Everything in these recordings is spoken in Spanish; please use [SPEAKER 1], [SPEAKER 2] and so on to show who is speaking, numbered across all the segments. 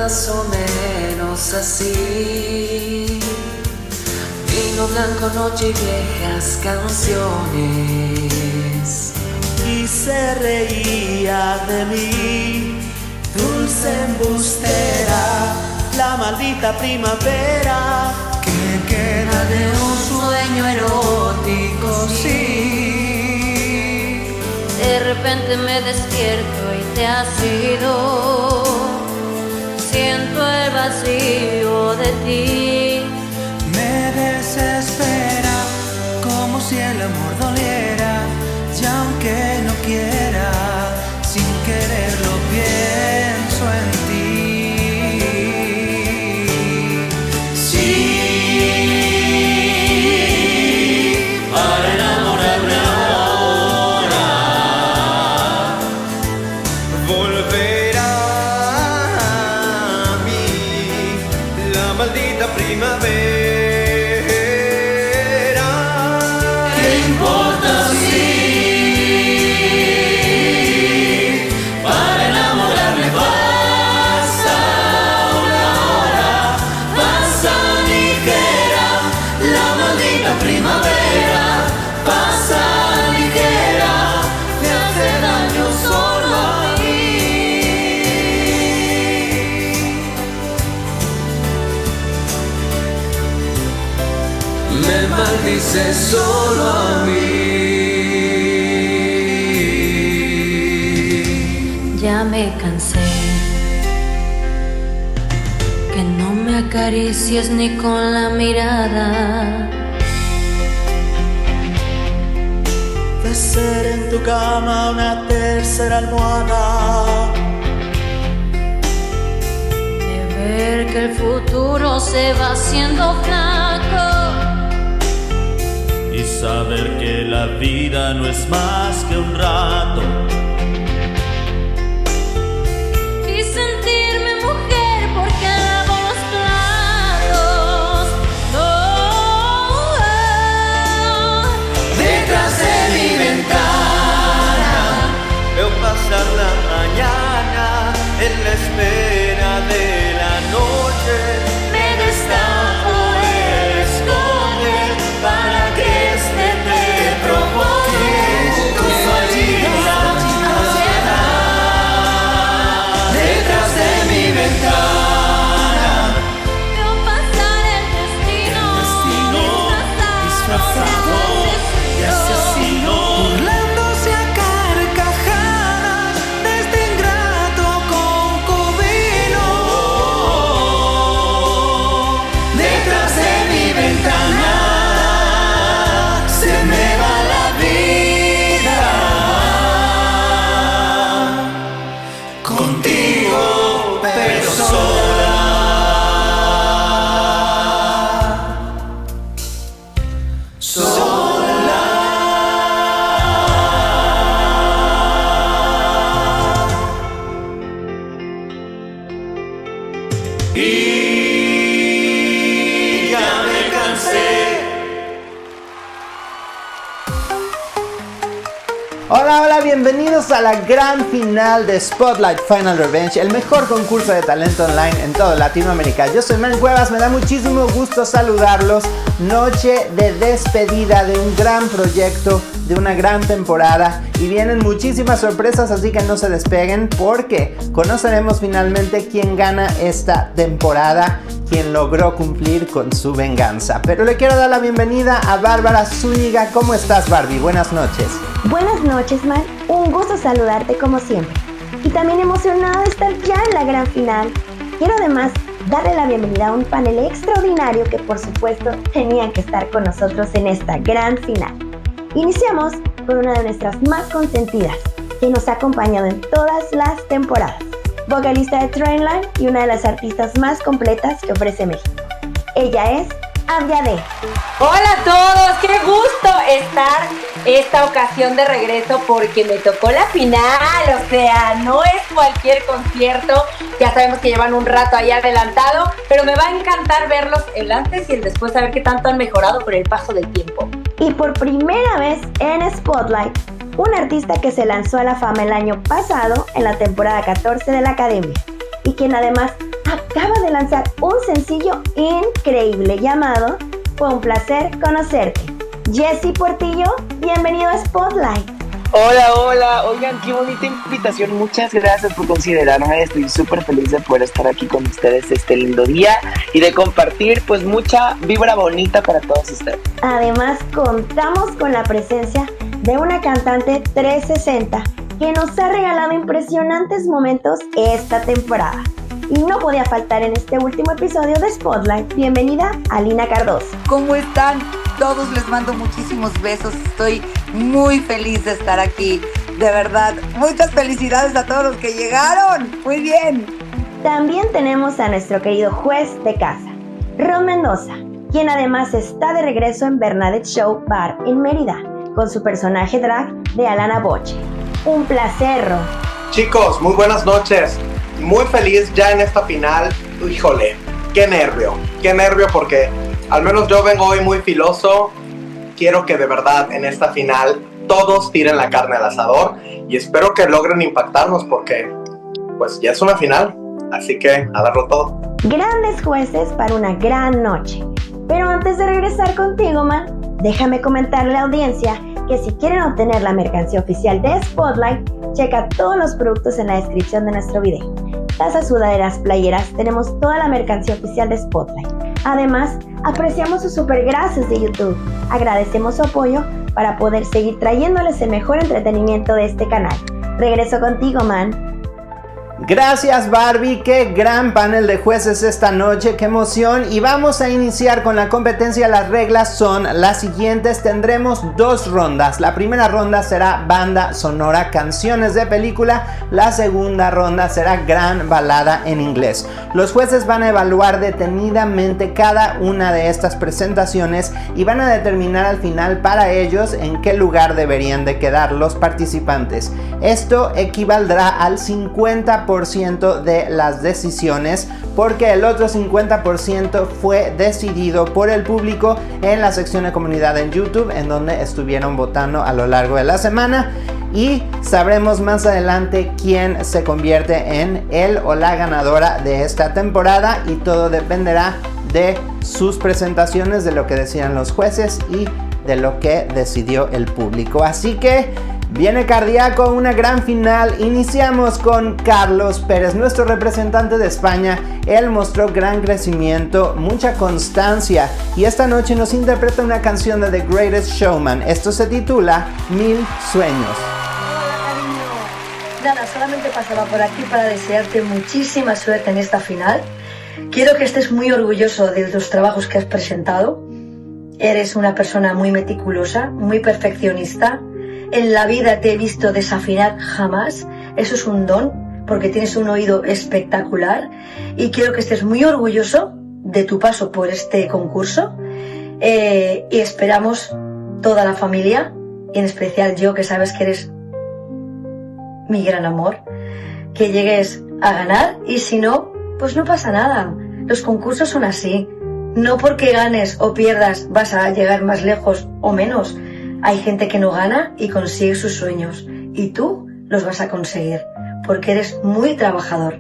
[SPEAKER 1] más o menos así. Vino blanco, noche y viejas canciones.
[SPEAKER 2] Y se reía de mí, dulce embustera, la maldita primavera
[SPEAKER 1] Que queda de un sueño erótico, sí.
[SPEAKER 3] De repente me despierto y te has ido. Siento el vacío de ti.
[SPEAKER 2] me desespera, como si el amor doliera. Y aunque no quiera, sin quererlo pienso en ti. Sí, para enamorarme ahora, volverá a mí la maldita primavera. ¿Qué importa si para enamorarme pasa una hora, pasa ligera la maldita primavera, pasa ligera, me hace daño solo a mí.
[SPEAKER 1] Me maldice solo a mí.
[SPEAKER 3] Ya me cansé, que no me acaricies ni con la mirada.
[SPEAKER 2] De ser en tu cama una tercera almohada,
[SPEAKER 3] De ver que el futuro se va haciendo flaco.
[SPEAKER 4] Y saber que la vida no es más que un rato.
[SPEAKER 3] Y sentirme mujer porque lavo los platos. No,
[SPEAKER 2] detrás de mi ventana veo pasar la mañana en la espera de la noche. Me destapo el escote para que este te provoque con su ansiedad. Detrás de mi ventana
[SPEAKER 3] veo pasar el destino disfrazado
[SPEAKER 2] y asesino, burlándose a carcajadas de este ingrato concubino. Detrás de mi ventana se me va la vida. Contigo, pero sola. Y ya me cansé.
[SPEAKER 5] Hola, hola, bienvenidos a la gran final de Spotlight Final Revenge, el mejor concurso de talento online en toda Latinoamérica. Yo soy Mel Cuevas, me da muchísimo gusto saludarlos. Noche de despedida de un gran proyecto, de una gran temporada, y vienen muchísimas sorpresas, así que no se despeguen porque conoceremos finalmente quién gana esta temporada, quien logró cumplir con su venganza. Pero le quiero dar la bienvenida a Bárbara Zúñiga. ¿Cómo estás, Barbie? Buenas noches.
[SPEAKER 6] Buenas noches, Mar. Un gusto saludarte como siempre. Y también emocionado de estar ya en la gran final. Quiero además darle la bienvenida a un panel extraordinario que por supuesto tenían que estar con nosotros en esta gran final. Iniciamos con una de nuestras más consentidas, que nos ha acompañado en todas las temporadas. Vocalista de Trendline y una de las artistas más completas que ofrece México. Ella es Aviade.
[SPEAKER 7] Hola a todos, qué gusto estar esta ocasión de regreso porque me tocó la final, o sea, no es cualquier concierto, ya sabemos que llevan un rato ahí adelantado, pero me va a encantar verlos el antes y el después, a ver qué tanto han mejorado por el paso del tiempo.
[SPEAKER 6] Y por primera vez en Spotlight, un artista que se lanzó a la fama el año pasado en la temporada 14 de la Academia y quien además acaba de lanzar un sencillo increíble llamado Fue un placer conocerte. Jesse Portillo, bienvenido a Spotlight.
[SPEAKER 8] Hola, oigan, qué bonita invitación, muchas gracias por considerarme, estoy súper feliz de poder estar aquí con ustedes este lindo día y de compartir pues mucha vibra bonita para todos ustedes.
[SPEAKER 6] Además, contamos con la presencia de una cantante 360 que nos ha regalado impresionantes momentos esta temporada. Y no podía faltar en este último episodio de Spotlight. Bienvenida, Alina Cardoso.
[SPEAKER 9] ¿Cómo están? Todos les mando muchísimos besos. Estoy muy feliz de estar aquí. De verdad, muchas felicidades a todos los que llegaron. Muy bien.
[SPEAKER 6] También tenemos a nuestro querido juez de casa, Ron Mendoza, quien además está de regreso en Bernadette Show Bar en Mérida, con su personaje drag de Alana Boche. Un placer, Ron.
[SPEAKER 10] Chicos, muy buenas noches. Muy feliz ya en esta final. Híjole, qué nervio porque al menos yo vengo hoy muy filoso. Quiero que de verdad en esta final todos tiren la carne al asador y espero que logren impactarnos porque pues ya es una final, así que a darlo todo.
[SPEAKER 6] Grandes jueces para una gran noche. Pero antes de regresar contigo, man, déjame comentarle a la audiencia que si quieren obtener la mercancía oficial de Spotlight, checa todos los productos en la descripción de nuestro video. Tazas, sudaderas, playeras, tenemos toda la mercancía oficial de Spotlight. Además, apreciamos sus super gracias de YouTube. Agradecemos su apoyo para poder seguir trayéndoles el mejor entretenimiento de este canal. Regreso contigo, man.
[SPEAKER 5] Gracias, Barbie, qué gran panel de jueces esta noche, qué emoción. Y vamos a iniciar con la competencia. Las reglas son las siguientes: tendremos 2 rondas. La primera ronda será banda sonora, canciones de película. La segunda ronda será gran balada en inglés. Los jueces van a evaluar detenidamente cada una de estas presentaciones y van a determinar al final para ellos en qué lugar deberían de quedar los participantes. Esto equivaldrá al 50% de las decisiones, porque el otro 50% fue decidido por el público en la sección de comunidad en YouTube, en donde estuvieron votando a lo largo de la semana, y sabremos más adelante quién se convierte en el o la ganadora de esta temporada, y todo dependerá de sus presentaciones, de lo que decían los jueces y de lo que decidió el público. Así que viene cardíaco, una gran final. Iniciamos con Carlos Pérez, nuestro representante de España. Él mostró gran crecimiento, mucha constancia, y esta noche nos interpreta una canción de The Greatest Showman. Esto se titula 1000 Sueños.
[SPEAKER 11] Hola, cariño. Nada, solamente pasaba por aquí para desearte muchísima suerte en esta final. Quiero que estés muy orgulloso de los trabajos que has presentado. Eres una persona muy meticulosa, muy perfeccionista. En la vida te he visto desafinar jamás. Eso es un don, porque tienes un oído espectacular. Y quiero que estés muy orgulloso de tu paso por este concurso. Y esperamos toda la familia, y en especial yo, que sabes que eres mi gran amor, que llegues a ganar. Y si no, pues no pasa nada. Los concursos son así. No porque ganes o pierdas vas a llegar más lejos o menos. Hay gente que no gana y consigue sus sueños, y tú los vas a conseguir, porque eres muy trabajador.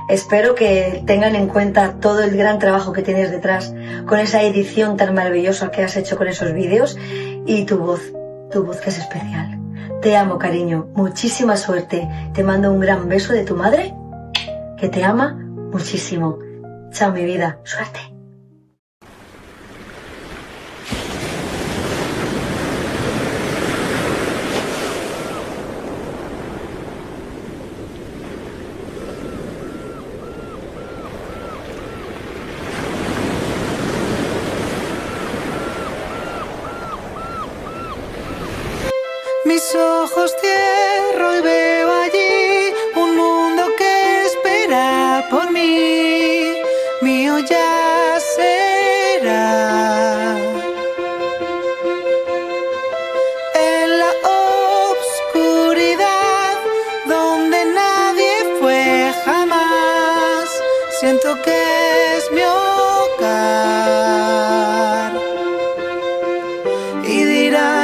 [SPEAKER 11] Espero que tengan en cuenta todo el gran trabajo que tienes detrás, con esa edición tan maravillosa que has hecho con esos vídeos, y tu voz que es especial. Te amo, cariño, muchísima suerte. Te mando un gran beso de tu madre, que te ama muchísimo. Chao, mi vida, suerte.
[SPEAKER 2] Mis ojos cierro y veo allí un mundo que espera por mí. Mío ya será. En la oscuridad donde nadie fue jamás, siento que es mi hogar.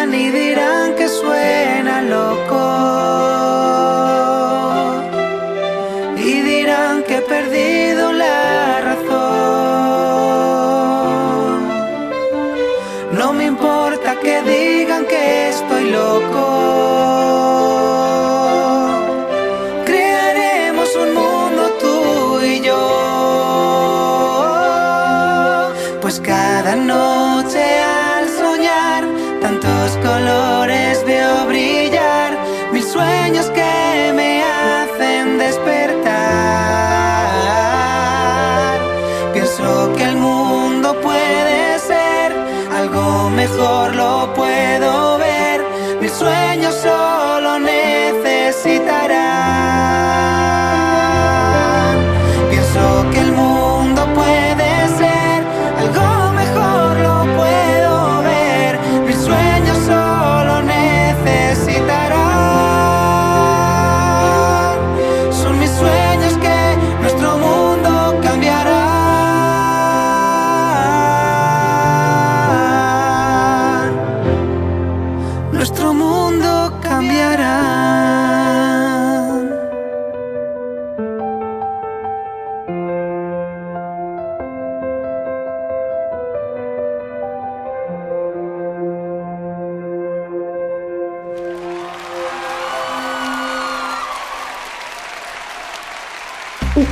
[SPEAKER 2] Y dirán que suena loco, y dirán que he perdido la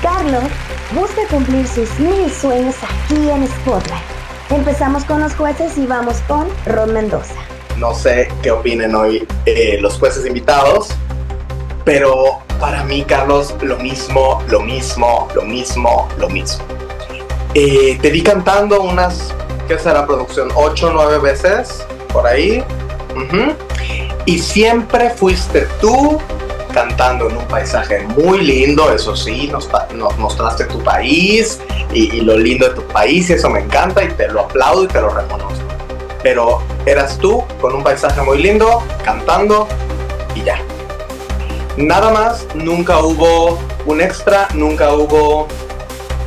[SPEAKER 6] Carlos busca cumplir sus 1000 sueños aquí en Spotlight. Empezamos con los jueces y vamos con Rod Mendoza.
[SPEAKER 10] No sé qué opinen hoy los jueces invitados, pero para mí, Carlos, lo mismo. Te vi cantando unas, ¿qué será producción? 8 o 9 veces, por ahí. Y siempre fuiste tú cantando en un paisaje muy lindo, eso sí, nos mostraste tu país y lo lindo de tu país, y eso me encanta y te lo aplaudo y te lo reconozco. Pero eras tú con un paisaje muy lindo, cantando y ya. Nada más, nunca hubo un extra, nunca hubo,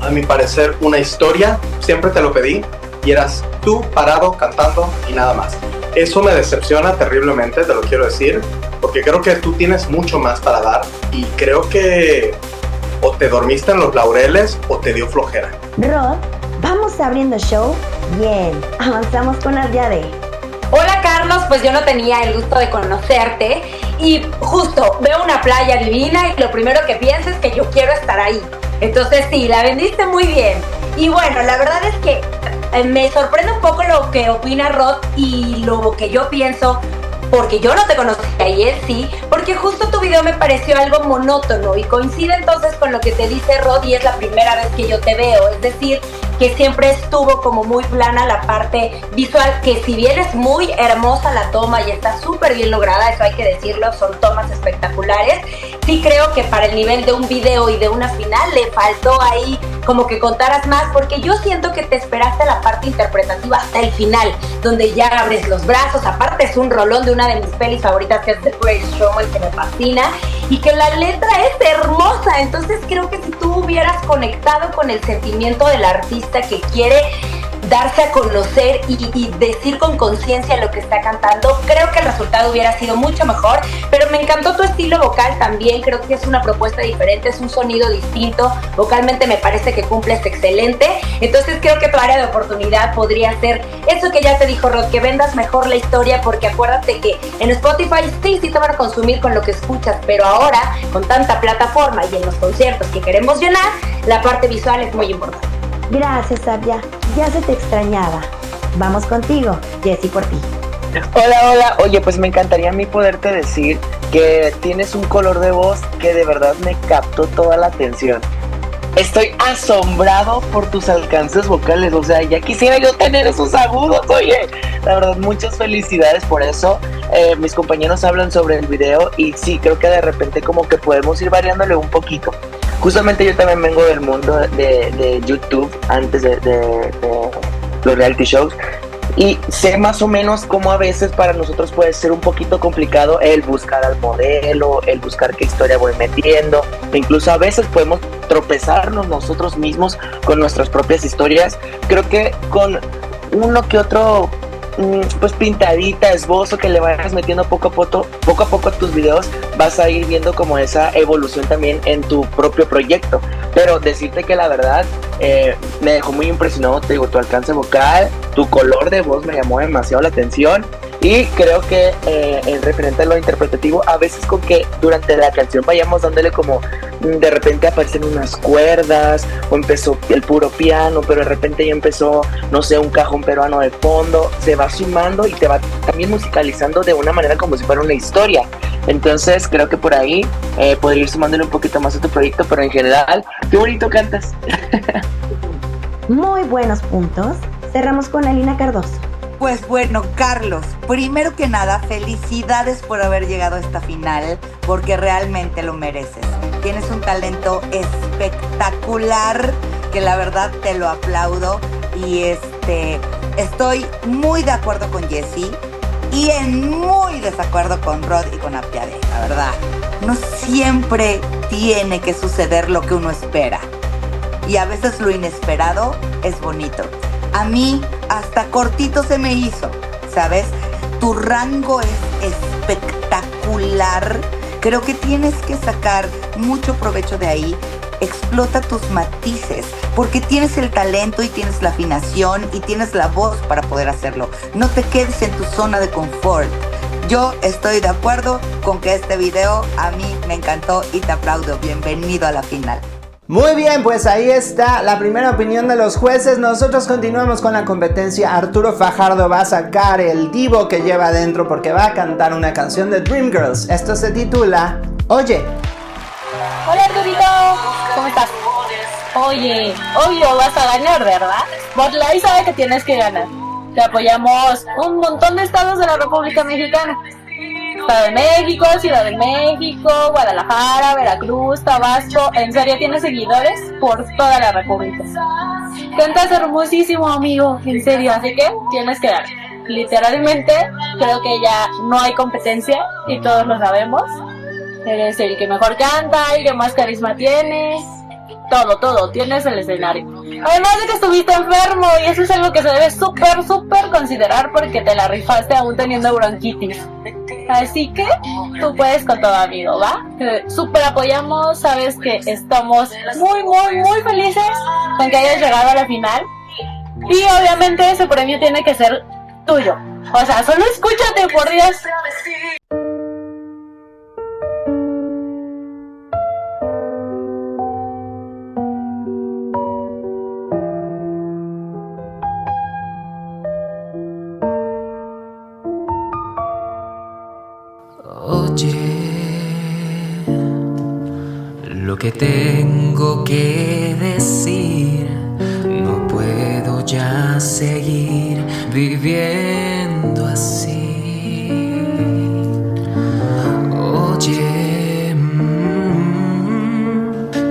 [SPEAKER 10] a mi parecer, una historia. Siempre te lo pedí y eras tú parado, cantando y nada más. Eso me decepciona terriblemente, te lo quiero decir, porque creo que tú tienes mucho más para dar y creo que o te dormiste en los laureles o te dio flojera.
[SPEAKER 6] Rod, vamos abriendo show. Bien, avanzamos con Aryade.
[SPEAKER 7] Hola Carlos, pues yo no tenía el gusto de conocerte y justo veo una playa divina y lo primero que pienso es que yo quiero estar ahí. Entonces sí, la vendiste muy bien. Y bueno, la verdad es que me sorprende un poco lo que opina Rod y lo que yo pienso, porque yo no te conocía y él sí, porque justo tu video me pareció algo monótono y coincide entonces con lo que te dice Rod y es la primera vez que yo te veo, es decir, que siempre estuvo como muy plana la parte visual, que si bien es muy hermosa la toma y está súper bien lograda, eso hay que decirlo, son tomas espectaculares, sí creo que para el nivel de un video y de una final le faltó ahí como que contaras más, porque yo siento que te esperaste la parte interpretativa hasta el final, donde ya abres los brazos, aparte es un rolón de una de mis pelis favoritas que es The Greatest Showman, que me fascina, y que la letra es hermosa, entonces creo que si tú hubieras conectado con el sentimiento del artista que quiere darse a conocer y decir con conciencia lo que está cantando, creo que el resultado hubiera sido mucho mejor, pero me encantó tu estilo vocal también, creo que es una propuesta diferente, es un sonido distinto, vocalmente me parece que cumples excelente, entonces creo que tu área de oportunidad podría ser eso que ya te dijo Rod, que vendas mejor la historia, porque acuérdate que en Spotify sí te van a consumir con lo que escuchas, pero ahora con tanta plataforma y en los conciertos que queremos llenar, la parte visual es muy importante.
[SPEAKER 6] Gracias, Arya. Ya se te extrañaba. Vamos contigo, Jessie, por ti.
[SPEAKER 8] Hola. Oye, pues me encantaría a mí poderte decir que tienes un color de voz que de verdad me captó toda la atención. Estoy asombrado por tus alcances vocales, o sea, ya quisiera yo tener esos agudos, oye. La verdad, muchas felicidades por eso. Mis compañeros hablan sobre el video y sí, creo que de repente como que podemos ir variándole un poquito. Justamente yo también vengo del mundo de YouTube, antes de los reality shows, y sé más o menos cómo a veces para nosotros puede ser un poquito complicado el buscar al modelo, el buscar qué historia voy metiendo, e incluso a veces podemos tropezarnos nosotros mismos con nuestras propias historias. Creo que con uno que otro pues pintadita, esbozo que le vayas metiendo poco a poco a tus videos, vas a ir viendo como esa evolución también en tu propio proyecto. Pero decirte que la verdad me dejó muy impresionado, te digo, tu alcance vocal, tu color de voz me llamó demasiado la atención. Y creo que en referente a lo interpretativo, a veces con que durante la canción vayamos dándole como de repente aparecen unas cuerdas o empezó el puro piano, pero de repente ya empezó, no sé, un cajón peruano de fondo, se va sumando y te va también musicalizando de una manera como si fuera una historia. Entonces creo que por ahí podría ir sumándole un poquito más a tu proyecto, pero en general, qué bonito cantas.
[SPEAKER 6] Muy buenos puntos. Cerramos con Alina Cardoso.
[SPEAKER 9] Pues bueno, Carlos, primero que nada, felicidades por haber llegado a esta final, porque realmente lo mereces. Tienes un talento espectacular, que la verdad te lo aplaudo, y estoy muy de acuerdo con Jessie y en muy desacuerdo con Rod y con Aryade, la verdad. No siempre tiene que suceder lo que uno espera, y a veces lo inesperado es bonito. A mí hasta cortito se me hizo, ¿sabes? Tu rango es espectacular. Creo que tienes que sacar mucho provecho de ahí. Explota tus matices, porque tienes el talento y tienes la afinación y tienes la voz para poder hacerlo. No te quedes en tu zona de confort. Yo estoy de acuerdo con que este video a mí me encantó y te aplaudo. Bienvenido a la final.
[SPEAKER 5] Muy bien, pues ahí está la primera opinión de los jueces. Nosotros continuamos con la competencia. Arturo Fajardo va a sacar el divo que lleva adentro porque va a cantar una canción de Dreamgirls. Esto se titula Oye.
[SPEAKER 12] Hola Arturito, ¿cómo estás? Oye, obvio vas a ganar, ¿verdad? Spotlight sabe que tienes que ganar. Te apoyamos un montón de estados de la República Mexicana. Estado de México, Ciudad de México, Guadalajara, Veracruz, Tabasco. En serio, tienes seguidores por toda la República. Cantas hermosísimo, amigo, en serio, así que tienes que dar. Literalmente, creo que ya no hay competencia y todos lo sabemos. Eres el que mejor canta, el que más carisma tiene. Todo, tienes el escenario. Además de que estuviste enfermo y eso es algo que se debe súper considerar porque te la rifaste aún teniendo bronquitis. Así que tú puedes con todo, amigo, ¿va? Súper apoyamos, sabes que estamos muy felices con que hayas llegado a la final. Y obviamente ese premio tiene que ser tuyo. O sea, solo escúchate, por Dios.
[SPEAKER 1] Oye, lo que tengo que decir, no puedo ya seguir viviendo así. Oye,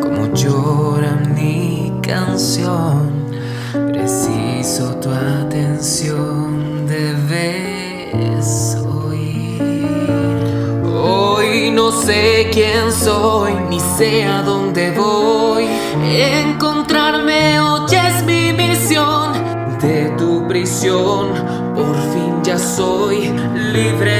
[SPEAKER 1] como llora mi canción, preciso tu atención, debes hoy. No sé quién soy, ni sé a dónde voy. Encontrarme hoy es mi misión. De tu prisión, por fin ya soy libre.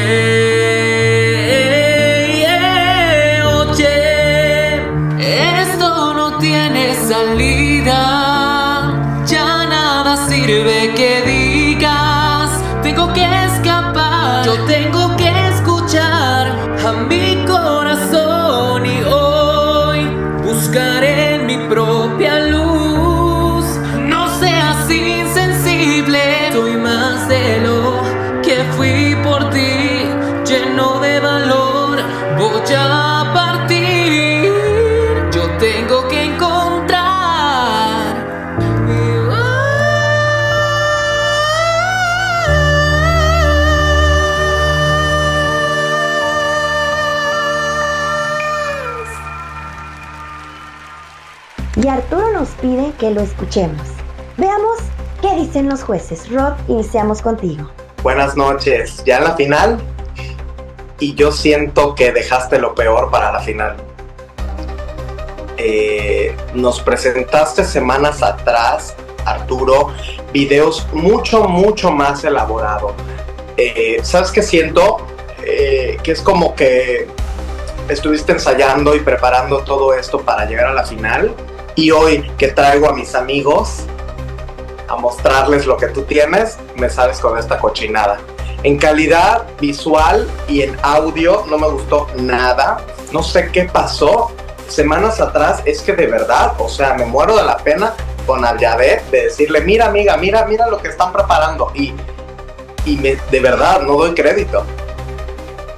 [SPEAKER 1] Oye, esto no tiene salida. Ya nada sirve que digas. Tengo que escapar, yo tengo que escuchar a mi corazón y hoy buscaré en mi propia luz. No seas insensible, soy más de lo que fui por ti, lleno de valor, voy a partir. Yo tengo que encontrar
[SPEAKER 6] y Arturo nos pide que lo escuchemos. Veamos qué dicen los jueces. Rod, iniciamos contigo.
[SPEAKER 10] Buenas noches, ya en la final y yo siento que dejaste lo peor para la final. Nos presentaste semanas atrás, Arturo, videos mucho más elaborados. ¿Sabes qué siento? Que es como que estuviste ensayando y preparando todo esto para llegar a la final. Y hoy que traigo a mis amigos a mostrarles lo que tú tienes, me sales con esta cochinada. En calidad visual y en audio no me gustó nada. No sé qué pasó semanas atrás. Es que de verdad, o sea, me muero de la pena con Aryabet de decirle, mira amiga, mira lo que están preparando. Y de verdad no doy crédito.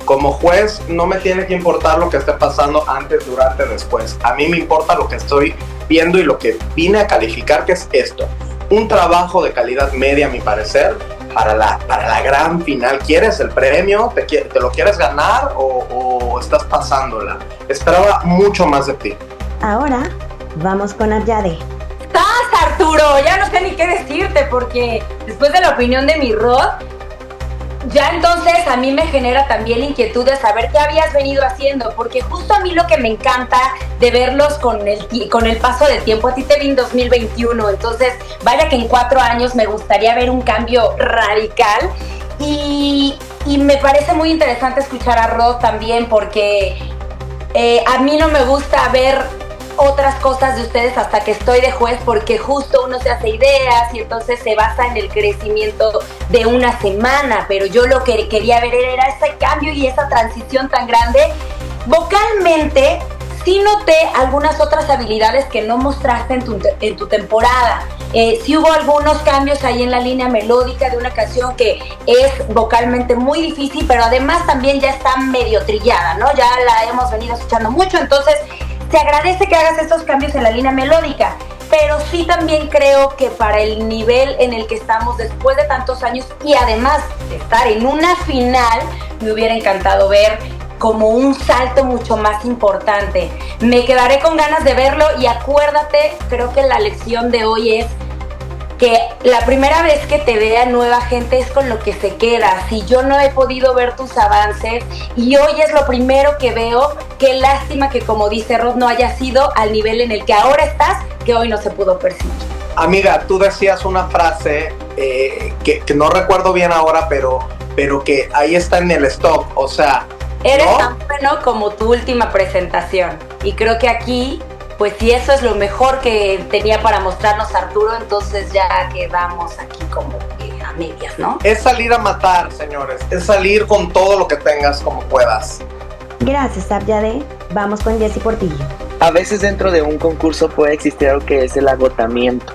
[SPEAKER 10] Como juez no me tiene que importar lo que esté pasando antes, durante, después. A mí me importa lo que estoy viendo y lo que vine a calificar, que es esto. Un trabajo de calidad media, a mi parecer, para la gran final. ¿Quieres el premio? ¿Te lo quieres ganar o estás pasándola? Esperaba mucho más de ti.
[SPEAKER 6] Ahora vamos con Aryade.
[SPEAKER 7] ¡Estás, Arturo! Ya no sé ni qué decirte porque después de la opinión de mi Rod, ya entonces a mí me genera también la inquietud de saber qué habías venido haciendo, porque justo a mí lo que me encanta de verlos con el paso del tiempo, a ti te vi en 2021, entonces vaya que en 4 años me gustaría ver un cambio radical y me parece muy interesante escuchar a Rod también porque a mí no me gusta ver otras cosas de ustedes hasta que estoy de juez porque justo uno se hace ideas y entonces se basa en el crecimiento de una semana, pero yo lo que quería ver era ese cambio y esa transición tan grande. Vocalmente sí noté algunas otras habilidades que no mostraste en tu temporada. Sí hubo algunos cambios ahí en la línea melódica de una canción que es vocalmente muy difícil, pero además también ya está medio trillada, ¿no? Ya la hemos venido escuchando mucho, entonces se agradece que hagas estos cambios en la línea melódica. Pero sí también creo que para el nivel en el que estamos después de tantos años y además de estar en una final, me hubiera encantado ver como un salto mucho más importante. Me quedaré con ganas de verlo y acuérdate, creo que la lección de hoy es que la primera vez que te vea nueva gente es con lo que se queda. Si yo no he podido ver tus avances y hoy es lo primero que veo, qué lástima que, como dice Rod, no haya sido al nivel en el que ahora estás, que hoy no se pudo percibir.
[SPEAKER 10] Amiga, tú decías una frase que no recuerdo bien ahora, pero que ahí está en el stock, o sea...
[SPEAKER 7] Eres tan bueno como tu última presentación. Y creo que aquí, pues si eso es lo mejor que tenía para mostrarnos Arturo, entonces ya quedamos aquí como a medias, ¿no?
[SPEAKER 10] Es salir a matar, señores. Es salir con todo lo que tengas como puedas.
[SPEAKER 6] Gracias, Abyade. Vamos con Jessy Portillo.
[SPEAKER 8] A veces dentro de un concurso puede existir algo que es el agotamiento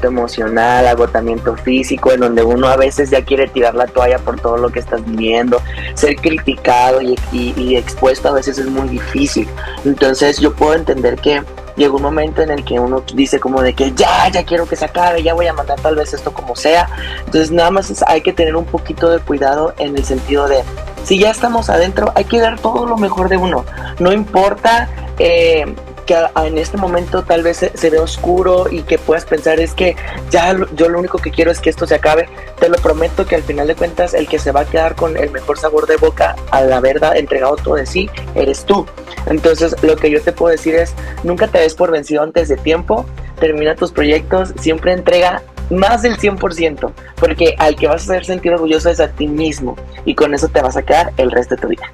[SPEAKER 8] emocional, agotamiento físico, en donde uno a veces ya quiere tirar la toalla por todo lo que estás viviendo. Ser criticado y expuesto a veces es muy difícil. Entonces yo puedo entender que llega un momento en el que uno dice como de que ya quiero que se acabe, ya voy a mandar tal vez esto como sea. Entonces nada más hay que tener un poquito de cuidado en el sentido de, si ya estamos adentro, hay que dar todo lo mejor de uno. No importa que en este momento tal vez se ve oscuro y que puedas pensar es que ya yo lo único que quiero es que esto se acabe. Te lo prometo que al final de cuentas el que se va a quedar con el mejor sabor de boca al haber entregado todo de sí eres tú. Entonces lo que yo te puedo decir es, nunca te des por vencido antes de tiempo, termina tus proyectos, siempre entrega más del 100%, porque al que vas a hacer sentir orgulloso es a ti mismo, y con eso te vas a quedar el resto de tu vida.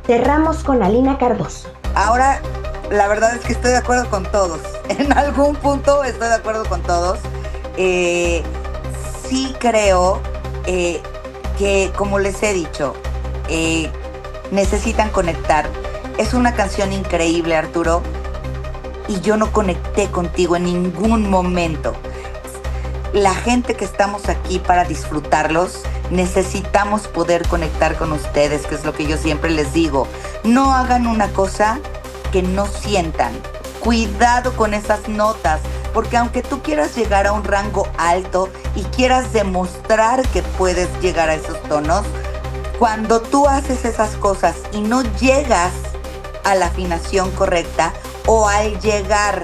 [SPEAKER 6] Cerramos con Alina Cardoso.
[SPEAKER 9] Ahora, la verdad es que estoy de acuerdo con todos. En algún punto estoy de acuerdo con todos. Sí creo que, como les he dicho, necesitan conectar. Es una canción increíble, Arturo, y yo no conecté contigo en ningún momento. La gente que estamos aquí para disfrutarlos, necesitamos poder conectar con ustedes, que es lo que yo siempre les digo. No hagan una cosa que no sientan. Cuidado con esas notas, porque aunque tú quieras llegar a un rango alto y quieras demostrar que puedes llegar a esos tonos, cuando tú haces esas cosas y no llegas a la afinación correcta, o al llegar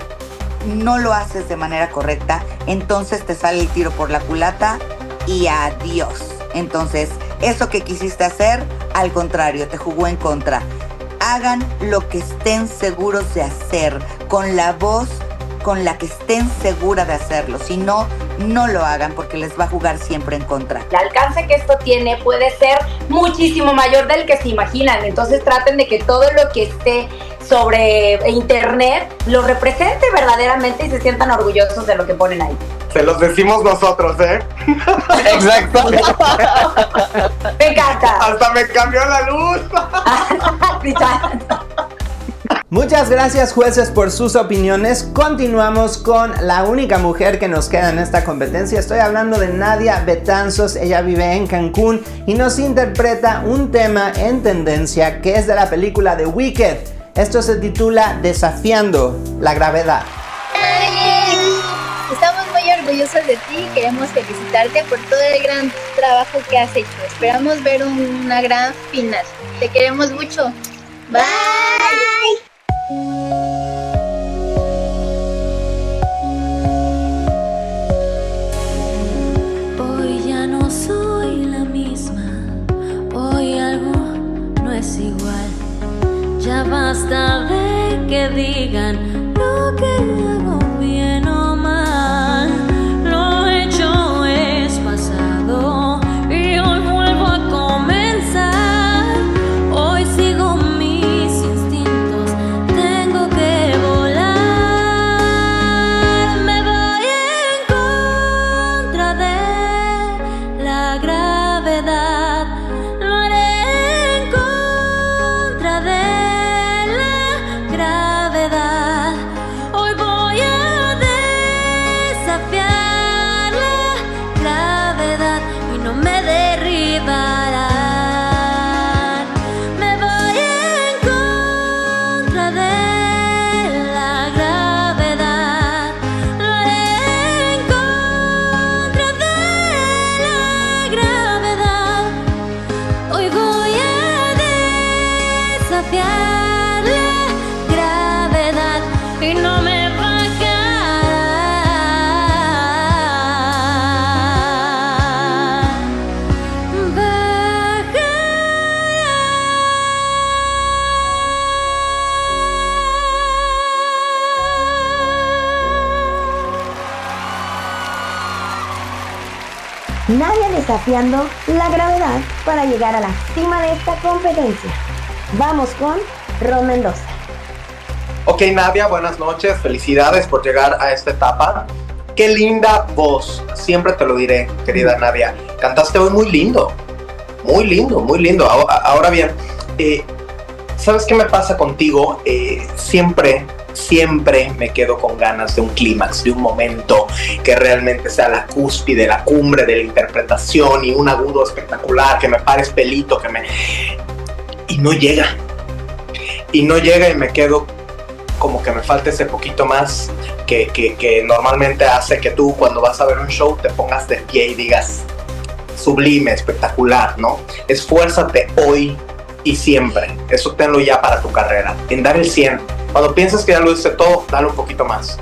[SPEAKER 9] no lo haces de manera correcta, entonces te sale el tiro por la culata y adiós. Entonces, eso que quisiste hacer, al contrario, te jugó en contra. Hagan lo que estén seguros de hacer, con la voz con la que estén segura de hacerlo. Si no, no lo hagan, porque les va a jugar siempre en contra.
[SPEAKER 7] El alcance que esto tiene puede ser muchísimo mayor del que se imaginan. Entonces traten de que todo lo que esté sobre internet lo represente verdaderamente y se sientan orgullosos de lo que ponen ahí.
[SPEAKER 10] Se los decimos nosotros, ¿eh?
[SPEAKER 8] Exacto.
[SPEAKER 7] Me encanta.
[SPEAKER 10] Hasta me cambió la luz.
[SPEAKER 5] Muchas gracias, jueces, por sus opiniones. Continuamos con la única mujer que nos queda en esta competencia. Estoy hablando de Nadia Betanzos. Ella vive en Cancún y nos interpreta un tema en tendencia que es de la película The Wicked. Esto se titula Desafiando la Gravedad.
[SPEAKER 13] Estamos muy orgullosos de ti y queremos felicitarte por todo el gran trabajo que has hecho. Esperamos ver una gran final. Te queremos mucho. Bye.
[SPEAKER 3] Hoy ya no soy la misma, hoy algo no es igual. Ya basta de que digan lo que hago bien o mal. Lo hecho es pasado y hoy vuelvo a comenzar. Hoy sigo mis instintos, tengo que volar. Me voy en contra de la gravedad. Lo haré en contra de la
[SPEAKER 6] Nadia desafiando la gravedad para llegar a la cima de esta competencia. Vamos con Rod Mendoza.
[SPEAKER 10] Ok, Nadia, buenas noches. Felicidades por llegar a esta etapa. Qué linda voz. Siempre te lo diré, querida Nadia. Cantaste hoy muy lindo. Muy lindo, muy lindo. Ahora bien, ¿sabes qué me pasa contigo? Siempre me quedo con ganas de un clímax, de un momento que realmente sea la cúspide, la cumbre de la interpretación y un agudo espectacular, que me pares pelito, y no llega. Y me quedo como que me falta ese poquito más que normalmente hace que tú cuando vas a ver un show te pongas de pie y digas sublime, espectacular, ¿no? Esfuérzate hoy y siempre. Eso tenlo ya para tu carrera, en dar el 100. Cuando piensas que ya lo hice todo, dale un poquito más,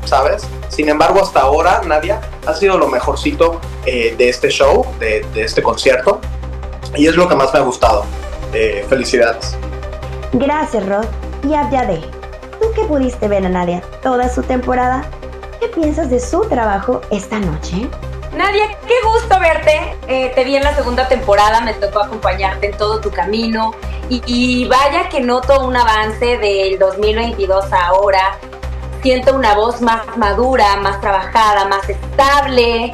[SPEAKER 10] ¿sabes? Sin embargo, hasta ahora, Nadia, ha sido lo mejorcito de este show, de este concierto, y es lo que más me ha gustado. Felicidades.
[SPEAKER 6] Gracias, Rod. Y Abyade, ¿tú que pudiste ver a Nadia toda su temporada? ¿Qué piensas de su trabajo esta noche?
[SPEAKER 7] Nadia, qué gusto verte. Te vi en la segunda temporada, me tocó acompañarte en todo tu camino. Y vaya que noto un avance del 2022 a ahora. Siento una voz más madura, más trabajada, más estable.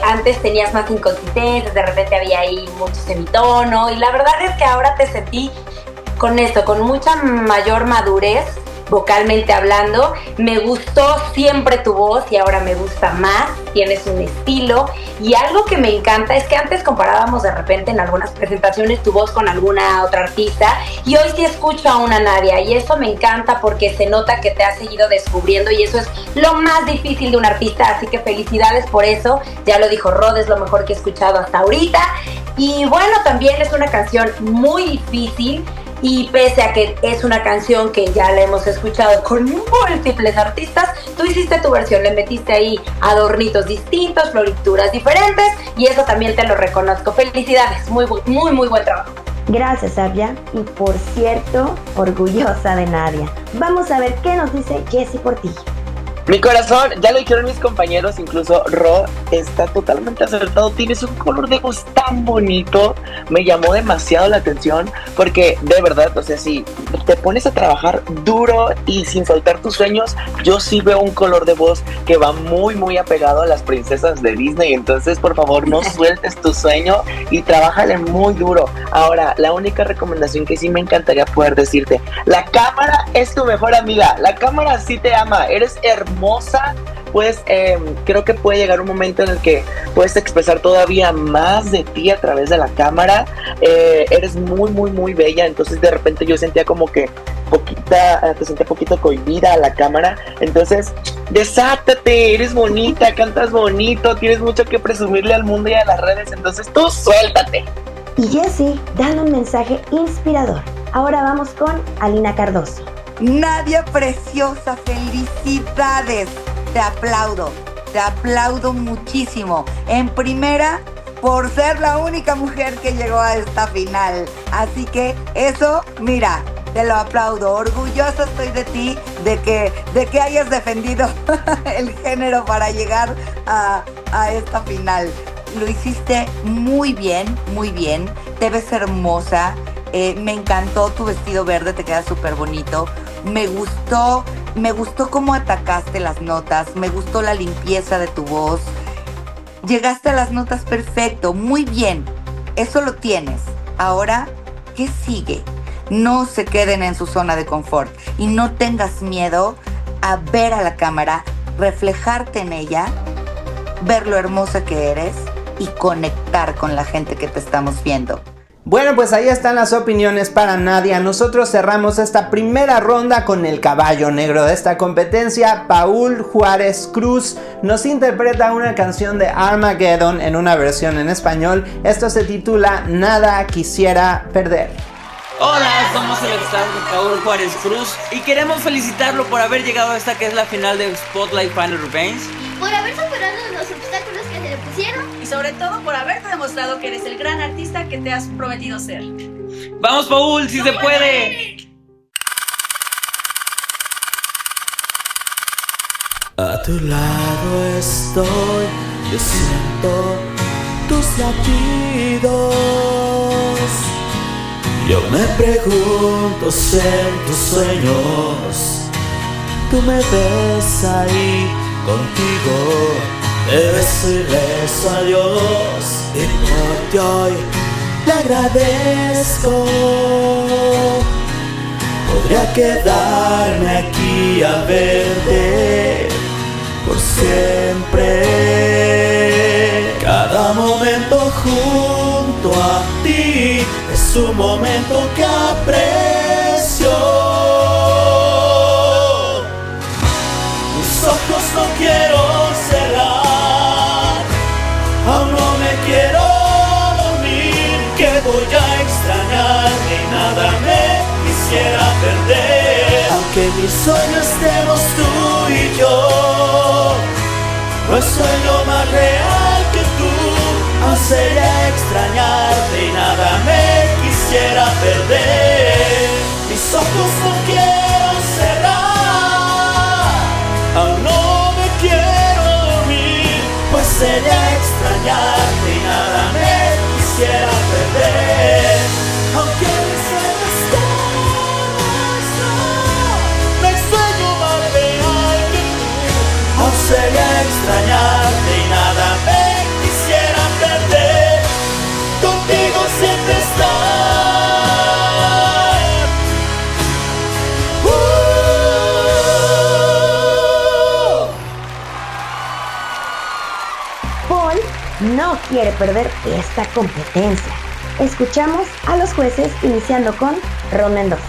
[SPEAKER 7] Antes tenías más inconsistencias, de repente había ahí mucho semitono. Y la verdad es que ahora te sentí con esto, con mucha mayor madurez, vocalmente hablando. Me gustó siempre tu voz y ahora me gusta más. Tienes un estilo y algo que me encanta es que antes comparábamos de repente en algunas presentaciones tu voz con alguna otra artista y hoy sí escucho a una Nadia y eso me encanta porque se nota que te has seguido descubriendo y eso es lo más difícil de un artista, así que felicidades por eso. Ya lo dijo Rod, es lo mejor que he escuchado hasta ahorita y bueno, también es una canción muy difícil. Y pese a que es una canción que ya la hemos escuchado con múltiples artistas, tú hiciste tu versión, le metiste ahí adornitos distintos, florituras diferentes y eso también te lo reconozco. Felicidades, muy buen trabajo.
[SPEAKER 6] Gracias, Abya. Y por cierto, orgullosa de Nadia. Vamos a ver qué nos dice Jessie Portillo.
[SPEAKER 8] Mi corazón, ya lo dijeron mis compañeros, incluso Ro, está totalmente acertado. Tienes un color de voz tan bonito. Me llamó demasiado la atención porque de verdad, o sea, si te pones a trabajar duro y sin soltar tus sueños, yo sí veo un color de voz que va muy apegado a las princesas de Disney. Entonces, por favor, no sueltes tu sueño y trabájale muy duro. Ahora, la única recomendación que sí me encantaría poder decirte, la cámara es tu mejor amiga. La cámara sí te ama, eres hermosa. Pues creo que puede llegar un momento en el que puedes expresar todavía más de ti a través de la cámara. Eres muy bella, entonces de repente yo sentía como que te sentía poquito cohibida a la cámara. Entonces, desátate, eres bonita, cantas bonito, tienes mucho que presumirle al mundo y a las redes, entonces tú suéltate.
[SPEAKER 6] Y Jessie, dale un mensaje inspirador. Ahora vamos con Alina Cardoso.
[SPEAKER 9] Nadia preciosa, felicidades. Te aplaudo muchísimo. En primera, por ser la única mujer que llegó a esta final. Así que eso, mira, te lo aplaudo. Orgullosa estoy de ti, de que hayas defendido el género para llegar a esta final. Lo hiciste muy bien. Te ves hermosa. Me encantó tu vestido verde, te queda súper bonito. Me gustó cómo atacaste las notas, me gustó la limpieza de tu voz. Llegaste a las notas perfecto, muy bien. Eso lo tienes. Ahora, ¿qué sigue? No se queden en su zona de confort y no tengas miedo a ver a la cámara, reflejarte en ella, ver lo hermosa que eres y conectar con la gente que te estamos viendo.
[SPEAKER 5] Bueno, pues ahí están las opiniones para Nadia. Nosotros cerramos esta primera ronda con el caballo negro de esta competencia. Paul Juárez Cruz nos interpreta una canción de Armageddon en una versión en español. Esto se titula Nada Quisiera Perder.
[SPEAKER 14] Hola, somos el staff de Paul Juárez Cruz y queremos felicitarlo por haber llegado a esta que es la final de Spotlight Final Revenge.
[SPEAKER 13] Por haber superado los obstáculos que se le pusieron.
[SPEAKER 15] Y sobre todo por haberte demostrado que eres el gran artista que te has prometido ser.
[SPEAKER 14] ¡Vamos, Paul! ¡Sí se puede!
[SPEAKER 4] A tu lado estoy, yo siento tus latidos. Yo me pregunto si en tus sueños tú me ves ahí contigo. Te beso y rezo a Dios y porque hoy le agradezco. Podría quedarme aquí a verte por siempre. Cada momento junto a ti es un momento que aprecio. Mis ojos no quiero cerrar, aún no me quiero dormir, que voy a extrañarte y nada me quisiera perder. Aunque en mis sueños estemos tú y yo, no es sueño más real que tú. Aún sería extrañarte y nada me quisiera perder. Mis ojos no quiero cerrar, aún no me quiero dormir, pues sería extrañarte y nada me quisiera perder. Aunque mis sueños estemos, no es sueño más real que tú. Aún sería extrañarte y nada me quisiera perder. Contigo siempre estar.
[SPEAKER 6] Paul no quiere perder esta competencia. Escuchamos a los jueces iniciando con Ron Mendoza.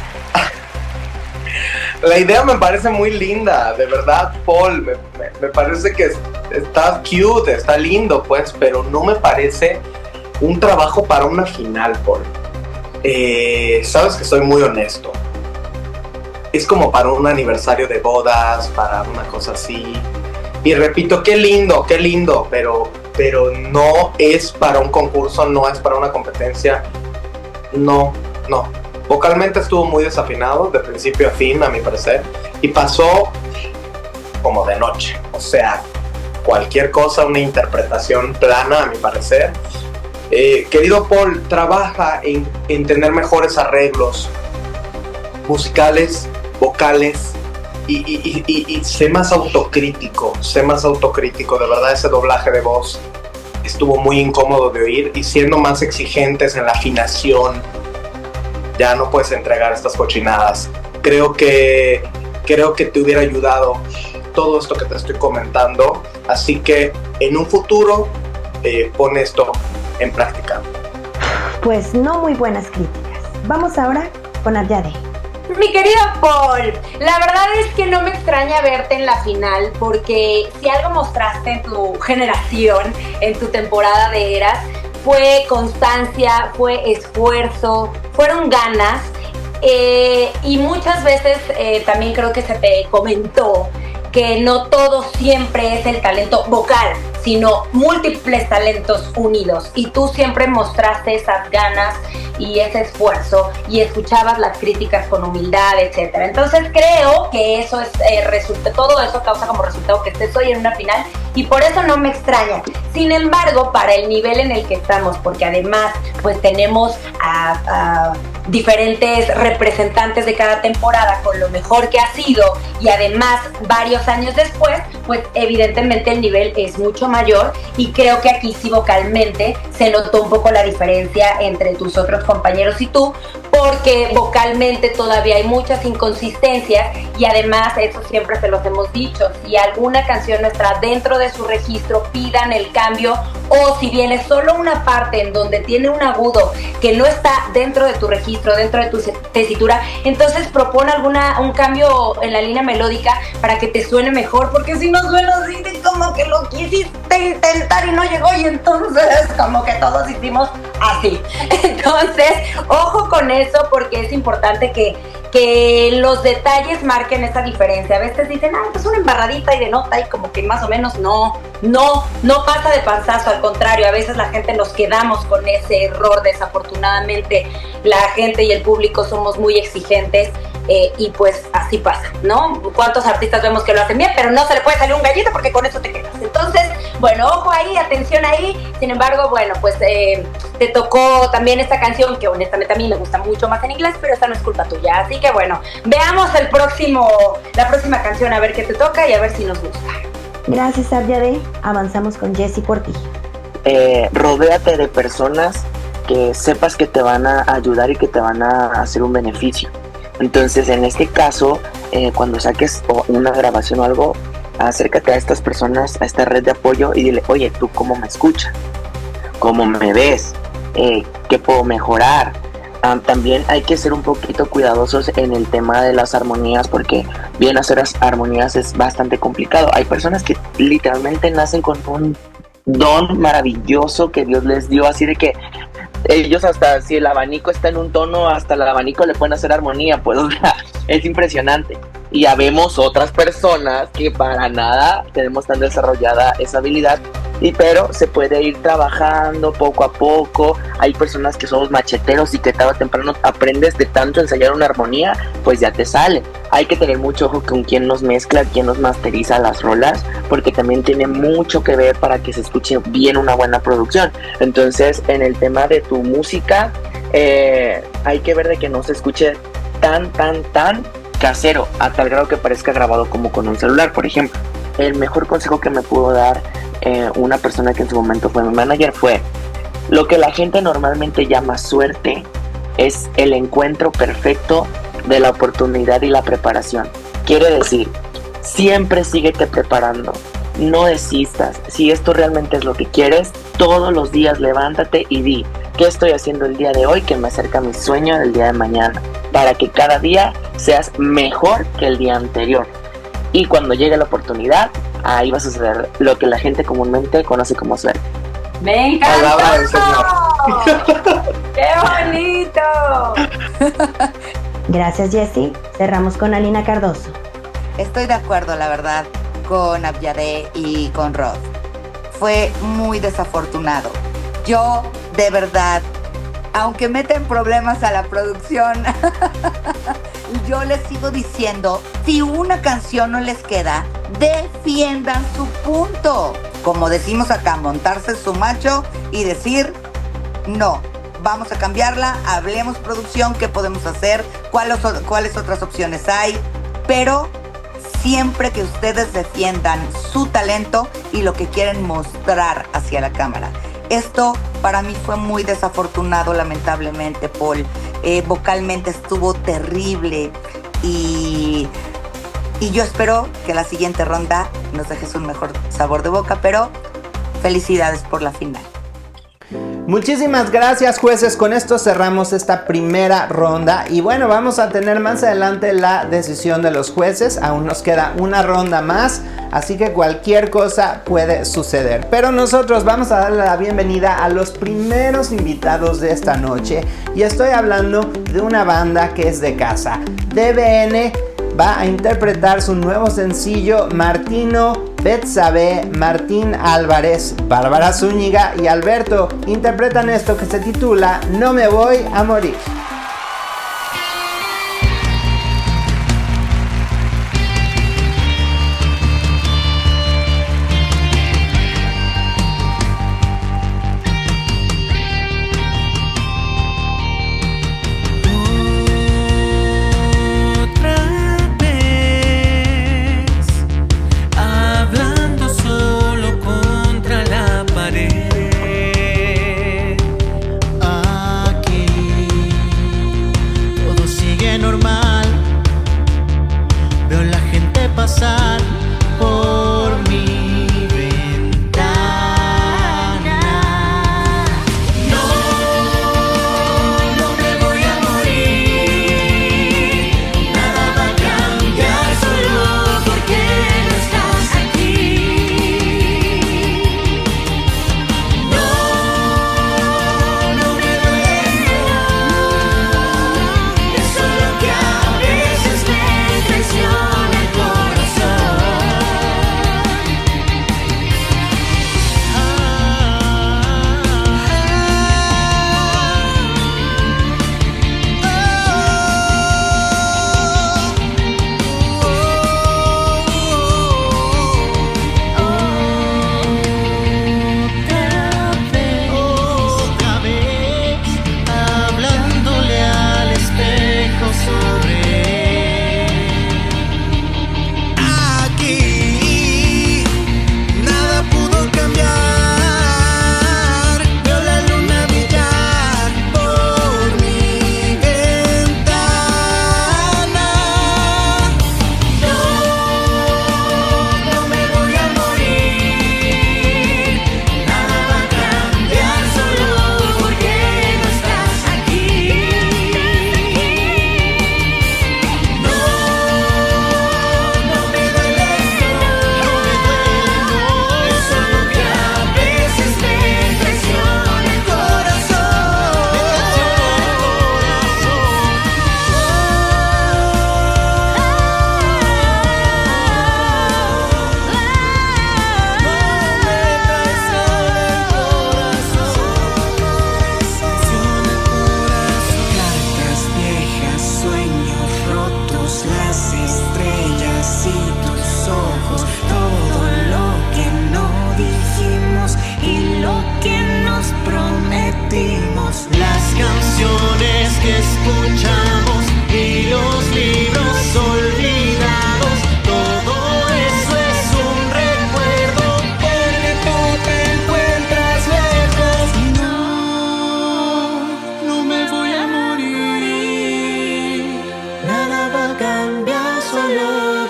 [SPEAKER 10] La idea me parece muy linda, de verdad, Paul. Me parece que está cute, está lindo, pues, pero no me parece un trabajo para una final, Paul. Sabes que soy muy honesto. Es como para un aniversario de bodas, para una cosa así. Y repito, qué lindo, pero no es para un concurso, no es para una competencia. No. Vocalmente estuvo muy desafinado, de principio a fin, a mi parecer. Y pasó como de noche. O sea, cualquier cosa, una interpretación plana, a mi parecer. Querido Paul, trabaja en tener mejores arreglos musicales, vocales. Y sé más autocrítico, de verdad ese doblaje de voz estuvo muy incómodo de oír, y siendo más exigentes en la afinación, ya no puedes entregar estas cochinadas. Creo que te hubiera ayudado todo esto que te estoy comentando, así que en un futuro pon esto en práctica.
[SPEAKER 6] Pues no muy buenas críticas. Vamos ahora con Aryade.
[SPEAKER 7] Mi querido Paul, la verdad es que no me extraña verte en la final, porque si algo mostraste en tu generación, en tu temporada de Eras, fue constancia, fue esfuerzo, fueron ganas, y muchas veces también creo que se te comentó que no todo siempre es el talento vocal, sino múltiples talentos unidos, y tú siempre mostraste esas ganas y ese esfuerzo y escuchabas las críticas con humildad, etcétera. Entonces creo que eso es todo eso causa como resultado que estés hoy en una final, y por eso no me extraña. Sin embargo, para el nivel en el que estamos, porque además pues tenemos a diferentes representantes de cada temporada con lo mejor que ha sido, y además varios años después, pues evidentemente el nivel es mucho mayor, y creo que aquí sí vocalmente se notó un poco la diferencia entre tus otros compañeros y tú, porque vocalmente todavía hay muchas inconsistencias, y además eso siempre se los hemos dicho: si alguna canción no está dentro de su registro, pidan el cambio, o si viene solo una parte en donde tiene un agudo que no está dentro de tu registro, dentro de tu tesitura, entonces propone un cambio en la línea melódica para que te suene mejor, porque si no suena así de como que lo quisiste intentar y no llegó, y entonces como que todos hicimos así. Entonces, ojo con eso, porque es importante que los detalles marquen esa diferencia. A veces dicen, pues una embarradita y de nota, y como que más o menos no pasa de panzazo. Al contrario, a veces la gente nos quedamos con ese error. Desafortunadamente, la gente y el público somos muy exigentes, y pues así pasa, ¿no? ¿Cuántos artistas vemos que lo hacen bien, pero no se le puede salir un gallito porque con eso te quedas? Entonces, Bueno, ojo ahí, atención ahí. Sin embargo, bueno, pues te tocó también esta canción que honestamente a mí me gusta mucho más en inglés, pero esta no es culpa tuya. Así que bueno, veamos la próxima canción, a ver qué te toca y a ver si nos gusta.
[SPEAKER 6] Gracias, Abyade. Avanzamos con Jessie Portillo.
[SPEAKER 8] Rodéate de personas que sepas que te van a ayudar y que te van a hacer un beneficio. Entonces, en este caso, cuando saques una grabación o algo, acércate a estas personas, a esta red de apoyo y dile, oye, ¿tú cómo me escuchas? ¿Cómo me ves? ¿Qué puedo mejorar? También hay que ser un poquito cuidadosos en el tema de las armonías, porque bien hacer las armonías es bastante complicado. Hay personas que literalmente nacen con un don maravilloso que Dios les dio, así de que ellos hasta si el abanico está en un tono, hasta el abanico le pueden hacer armonía, pues o sea, es impresionante. Y ya vemos otras personas que para nada tenemos tan desarrollada esa habilidad, pero se puede ir trabajando poco a poco. Hay personas que somos macheteros y que tarde o temprano aprendes de tanto ensayar una armonía, pues ya te sale. Hay que tener mucho ojo con quién nos mezcla, quién nos masteriza las rolas, porque también tiene mucho que ver para que se escuche bien una buena producción. Entonces, en el tema de tu música, hay que ver de que no se escuche tan casero, a tal grado que parezca grabado como con un celular, por ejemplo. El mejor consejo que me pudo dar una persona que en su momento fue mi manager fue: lo que la gente normalmente llama suerte es el encuentro perfecto de la oportunidad y la preparación. Quiere decir, siempre síguete preparando, no desistas. Si esto realmente es lo que quieres, todos los días levántate y di, ¿qué estoy haciendo el día de hoy que me acerca a mi sueño del día de mañana? Para que cada día seas mejor que el día anterior. Y cuando llegue la oportunidad, ahí va a suceder lo que la gente comúnmente conoce como suerte.
[SPEAKER 7] ¡Me encantó!
[SPEAKER 10] Palabra del Señor.
[SPEAKER 7] ¡Qué bonito!
[SPEAKER 6] Gracias, Jessie. Cerramos con Alina Cardoso.
[SPEAKER 9] Estoy de acuerdo, la verdad, con Abyade y con Rod. Fue muy desafortunado. Yo, de verdad, aunque meten problemas a la producción, yo les sigo diciendo, si una canción no les queda, defiendan su punto. Como decimos acá, montarse su macho y decir, no, vamos a cambiarla, hablemos producción, qué podemos hacer, cuáles otras opciones hay, pero siempre que ustedes defiendan su talento y lo que quieren mostrar hacia la cámara. Esto para mí fue muy desafortunado, lamentablemente, Paul. Vocalmente estuvo terrible y yo espero que la siguiente ronda nos dejes un mejor sabor de boca, pero felicidades por la final.
[SPEAKER 5] Muchísimas gracias, jueces. Con esto cerramos esta primera ronda y bueno, vamos a tener más adelante la decisión de los jueces. Aún nos queda una ronda más, así que cualquier cosa puede suceder, pero nosotros vamos a darle la bienvenida a los primeros invitados de esta noche y estoy hablando de una banda que es de casa. DBN va a interpretar su nuevo sencillo Martino, Betsabe, Martín Álvarez, Bárbara Zúñiga y Alberto interpretan esto que se titula No me voy a morir.
[SPEAKER 3] Eso es lo que a veces me traiciona el corazón.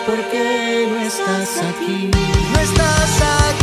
[SPEAKER 1] ¿por qué no estás aquí?
[SPEAKER 2] No estás aquí.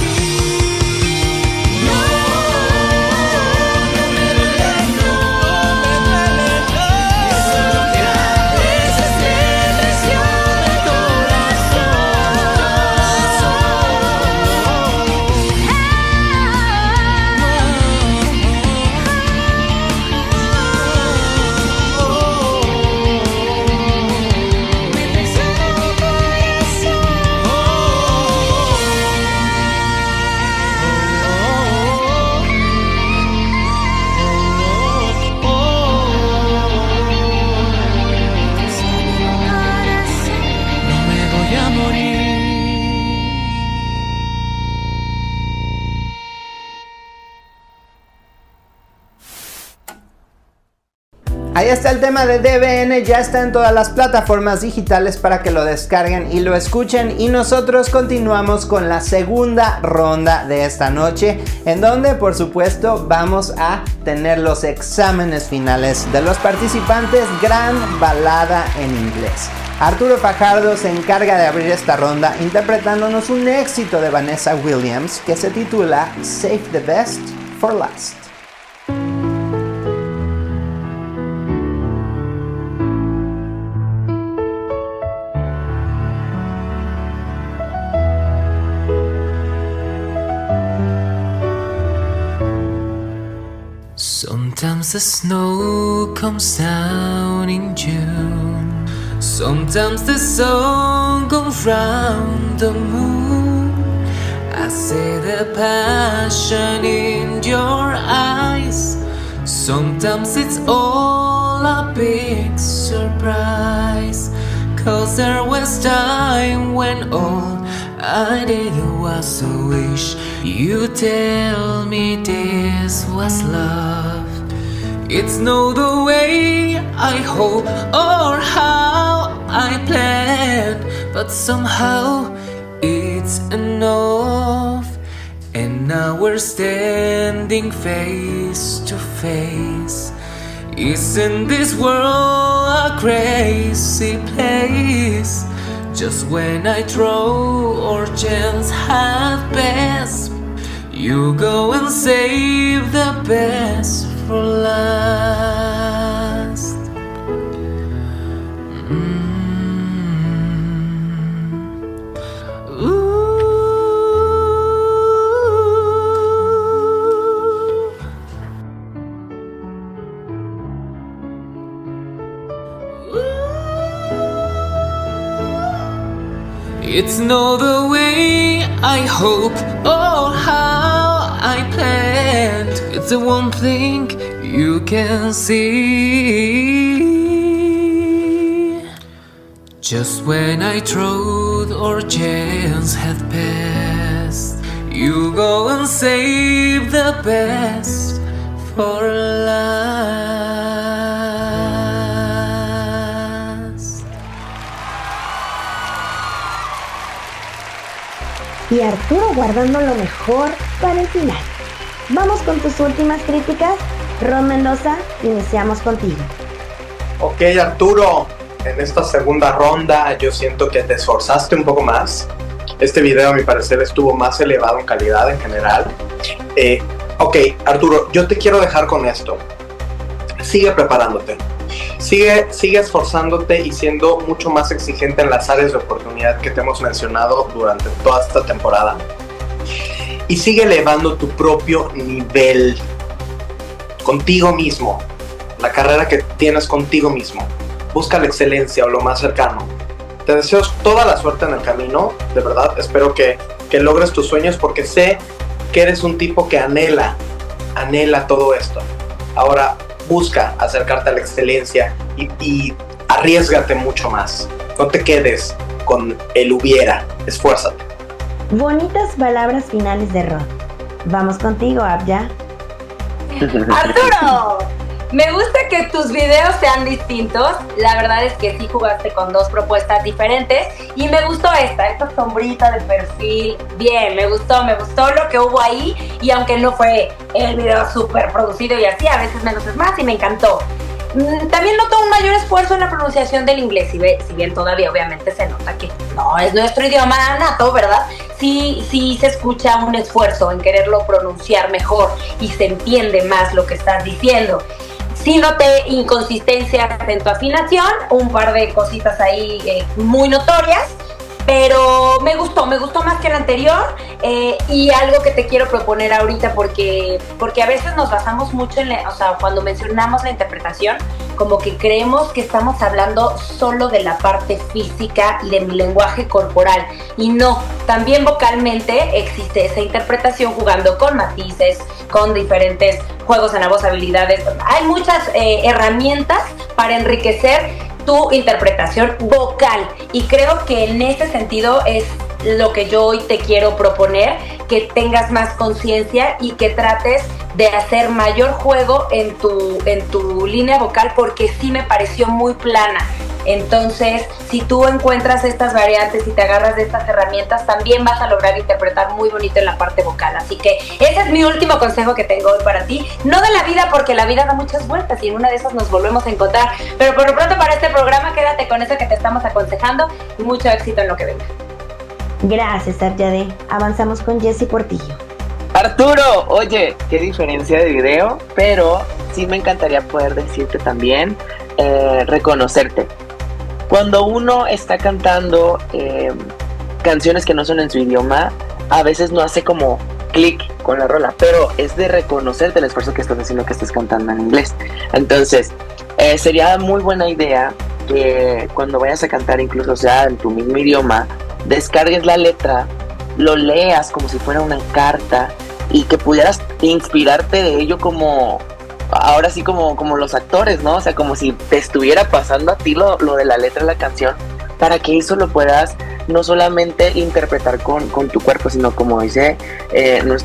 [SPEAKER 5] Ahí está el tema de DBN, ya está en todas las plataformas digitales para que lo descarguen y lo escuchen. Y nosotros continuamos con la segunda ronda de esta noche, en donde por supuesto vamos a tener los exámenes finales de los participantes Gran Balada en Inglés. Arturo Fajardo se encarga de abrir esta ronda interpretándonos un éxito de Vanessa Williams que se titula Save the Best for Last.
[SPEAKER 1] Sometimes the snow comes down in June. Sometimes the sun goes round the moon. I see the passion in your eyes. Sometimes it's all a big surprise. 'Cause there was time when all I did was a wish you tell me this was love. It's not the way I hope or how I planned, but somehow it's enough. And now we're standing face to face. Isn't this world a crazy place? Just when I throw our chance half best, you go and save the best for last. It's not the way I hope or how I planned. It's the one thing you can see. Just when I thought our chance had passed, you go and save the best for last.
[SPEAKER 6] Y Arturo guardando lo mejor para el final. Vamos con tus últimas críticas. Ron Mendoza, iniciamos contigo.
[SPEAKER 10] Ok, Arturo, en esta segunda ronda yo siento que te esforzaste un poco más. Este video a mi parecer estuvo más elevado en calidad en general. Ok, Arturo, yo te quiero dejar con esto. Sigue preparándote. Sigue esforzándote y siendo mucho más exigente en las áreas de oportunidad que te hemos mencionado durante toda esta temporada. Y sigue elevando tu propio nivel contigo mismo, la carrera que tienes contigo mismo. Busca la excelencia o lo más cercano. Te deseo toda la suerte en el camino, de verdad. Espero que logres tus sueños porque sé que eres un tipo que anhela todo esto. Ahora, busca acercarte a la excelencia y arriésgate mucho más. No te quedes con el hubiera, esfuérzate.
[SPEAKER 6] Bonitas palabras finales de Rod. Vamos contigo, Abya.
[SPEAKER 7] ¡Arturo! Me gusta que tus videos sean distintos. La verdad es que sí jugaste con dos propuestas diferentes. Y me gustó esta sombrita de perfil. Bien, me gustó lo que hubo ahí. Y aunque no fue el video súper producido y así, a veces menos es más y me encantó. También noto un mayor esfuerzo en la pronunciación del inglés, si bien todavía obviamente se nota que no es nuestro idioma nato, ¿verdad? Sí se escucha un esfuerzo en quererlo pronunciar mejor y se entiende más lo que estás diciendo. Sí noté inconsistencias en tu afinación, un par de cositas ahí muy notorias, pero me gustó más que el anterior, y algo que te quiero proponer ahorita porque a veces nos basamos mucho cuando mencionamos la interpretación, como que creemos que estamos hablando solo de la parte física y de mi lenguaje corporal, y no, también vocalmente existe esa interpretación jugando con matices, con diferentes juegos en la voz, habilidades. Hay muchas herramientas para enriquecer tu interpretación vocal, y creo que en ese sentido es lo que yo hoy te quiero proponer, que tengas más conciencia y que trates de hacer mayor juego en tu línea vocal, porque sí me pareció muy plana. Entonces, si tú encuentras estas variantes y te agarras de estas herramientas, también vas a lograr interpretar muy bonito en la parte vocal. Así que ese es mi último consejo que tengo hoy para ti. No de la vida, porque la vida da muchas vueltas y en una de esas nos volvemos a encontrar. Pero por lo pronto, para este programa, quédate con eso que te estamos aconsejando y mucho éxito en lo que venga.
[SPEAKER 6] Gracias, Aryade. Avanzamos con Jessy Portillo.
[SPEAKER 8] Arturo, oye, qué diferencia de video, pero sí me encantaría poder decirte también, reconocerte. Cuando uno está cantando canciones que no son en su idioma, a veces no hace como clic con la rola, pero es de reconocerte el esfuerzo que estás haciendo, que estés cantando en inglés. Entonces, sería muy buena idea que cuando vayas a cantar, incluso sea en tu mismo idioma, descargues la letra, lo leas como si fuera una carta y que pudieras inspirarte de ello, como ahora sí como los actores, ¿no? O sea, como si te estuviera pasando a ti lo de la letra de la canción, para que eso lo puedas no solamente interpretar con tu cuerpo, sino como dice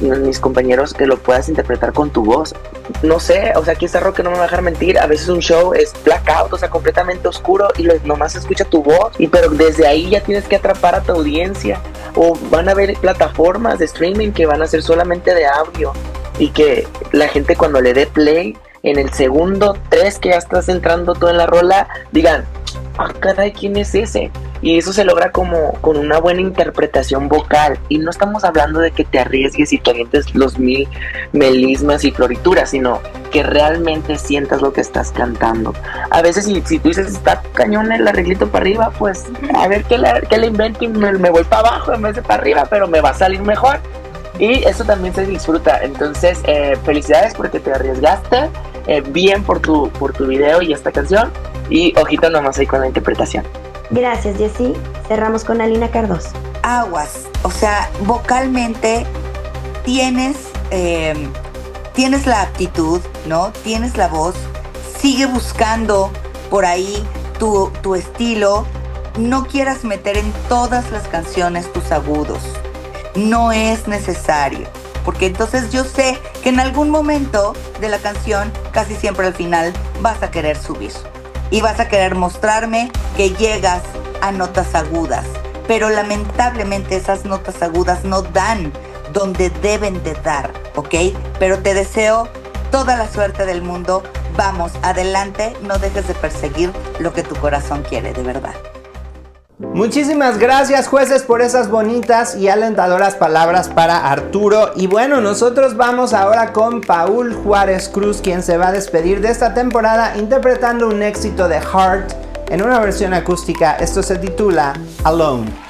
[SPEAKER 8] mis compañeros, que lo puedas interpretar con tu voz. No sé, o sea, aquí está Roque, no me va a dejar mentir, a veces un show es blackout, o sea, completamente oscuro, y nomás se escucha tu voz, pero desde ahí ya tienes que atrapar a tu audiencia. O van a haber plataformas de streaming que van a ser solamente de audio, y que la gente cuando le dé play en el segundo 3 que ya estás entrando tú en la rola, digan, ah, caray, ¿quién es ese? Y eso se logra como con una buena interpretación vocal, y no estamos hablando de que te arriesgues y te avientes los 1000 melismas y florituras, sino que realmente sientas lo que estás cantando. A veces si tú dices, está cañón el arreglito para arriba, pues a ver qué le invento y me voy para abajo en vez de para arriba, pero me va a salir mejor, y eso también se disfruta. Entonces, felicidades porque te arriesgaste, bien por tu video y esta canción, y ojito nomás ahí con la interpretación.
[SPEAKER 6] Gracias, Jessy. Cerramos con Alina Cardoso.
[SPEAKER 9] Aguas, o sea, vocalmente tienes la aptitud, ¿no? Tienes la voz, sigue buscando por ahí tu estilo. No quieras meter en todas las canciones tus agudos, no es necesario, porque entonces yo sé que en algún momento de la canción, casi siempre al final, vas a querer subir y vas a querer mostrarme que llegas a notas agudas, pero lamentablemente esas notas agudas no dan donde deben de dar, ¿ok? Pero te deseo toda la suerte del mundo. Vamos, adelante, no dejes de perseguir lo que tu corazón quiere, de verdad.
[SPEAKER 5] Muchísimas gracias, jueces, por esas bonitas y alentadoras palabras para Arturo. Y bueno, nosotros vamos ahora con Paul Juárez Cruz, quien se va a despedir de esta temporada interpretando un éxito de Heart en una versión acústica. Esto se titula Alone.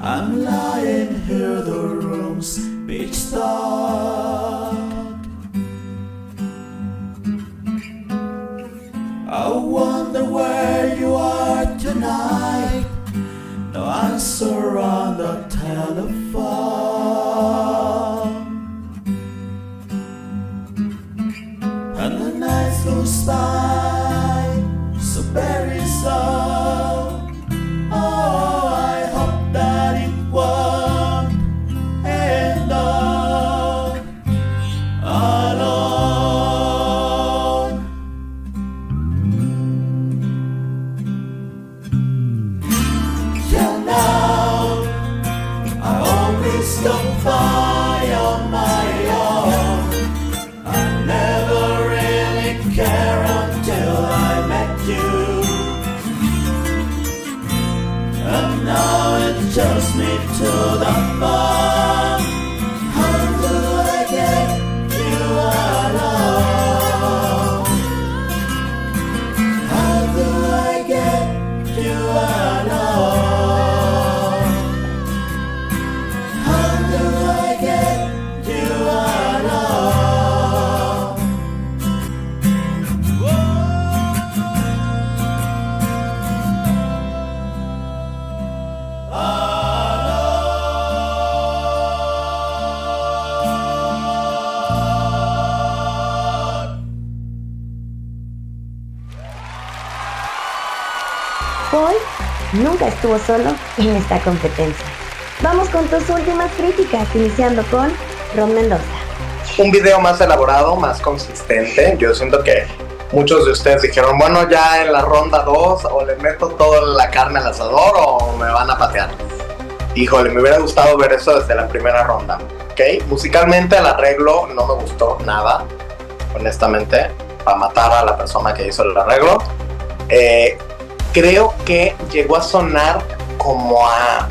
[SPEAKER 4] I'm lying here, the room's pitch dark. I wonder where you are tonight. No answer on the telephone. And the nights goes by so very slow. Oh, I hope that it
[SPEAKER 6] Paul nunca estuvo solo en esta competencia. Vamos con tus últimas críticas, iniciando con Ron Mendoza.
[SPEAKER 10] Un video más elaborado, más consistente. Yo siento que muchos de ustedes dijeron, bueno, ya en la ronda 2 o le meto toda la carne al asador o me van a patear. Híjole, me hubiera gustado ver eso desde la primera ronda, ¿ok? Musicalmente el arreglo no me gustó nada, honestamente, para matar a la persona que hizo el arreglo. Creo que llegó a sonar como a,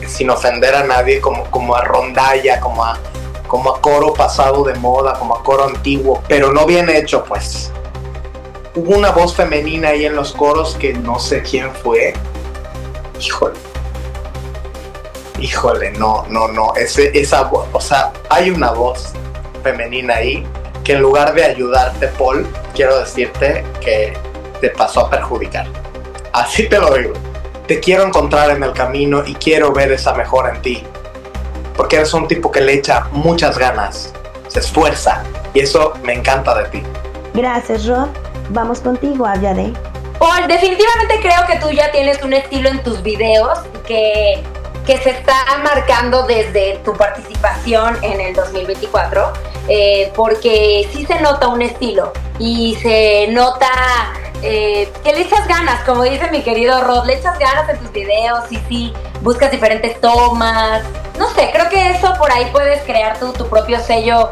[SPEAKER 10] sin ofender a nadie, como a rondalla, como a coro pasado de moda, como a coro antiguo, pero no bien hecho, pues. Hubo una voz femenina ahí en los coros que no sé quién fue. Híjole, no, esa voz, o sea, hay una voz femenina ahí que en lugar de ayudarte, Paul, quiero decirte que te pasó a perjudicar. Así te lo digo. Te quiero encontrar en el camino y quiero ver esa mejora en ti. Porque eres un tipo que le echa muchas ganas, se esfuerza, y eso me encanta de ti.
[SPEAKER 6] Gracias, Rod. Vamos contigo, Avyade.
[SPEAKER 7] Paul, definitivamente creo que tú ya tienes un estilo en tus videos que se está marcando desde tu participación en el 2024, porque sí se nota un estilo y se nota que le echas ganas, como dice mi querido Rod, le echas ganas en tus videos y sí, buscas diferentes tomas. No sé, creo que eso por ahí puedes crear tu propio sello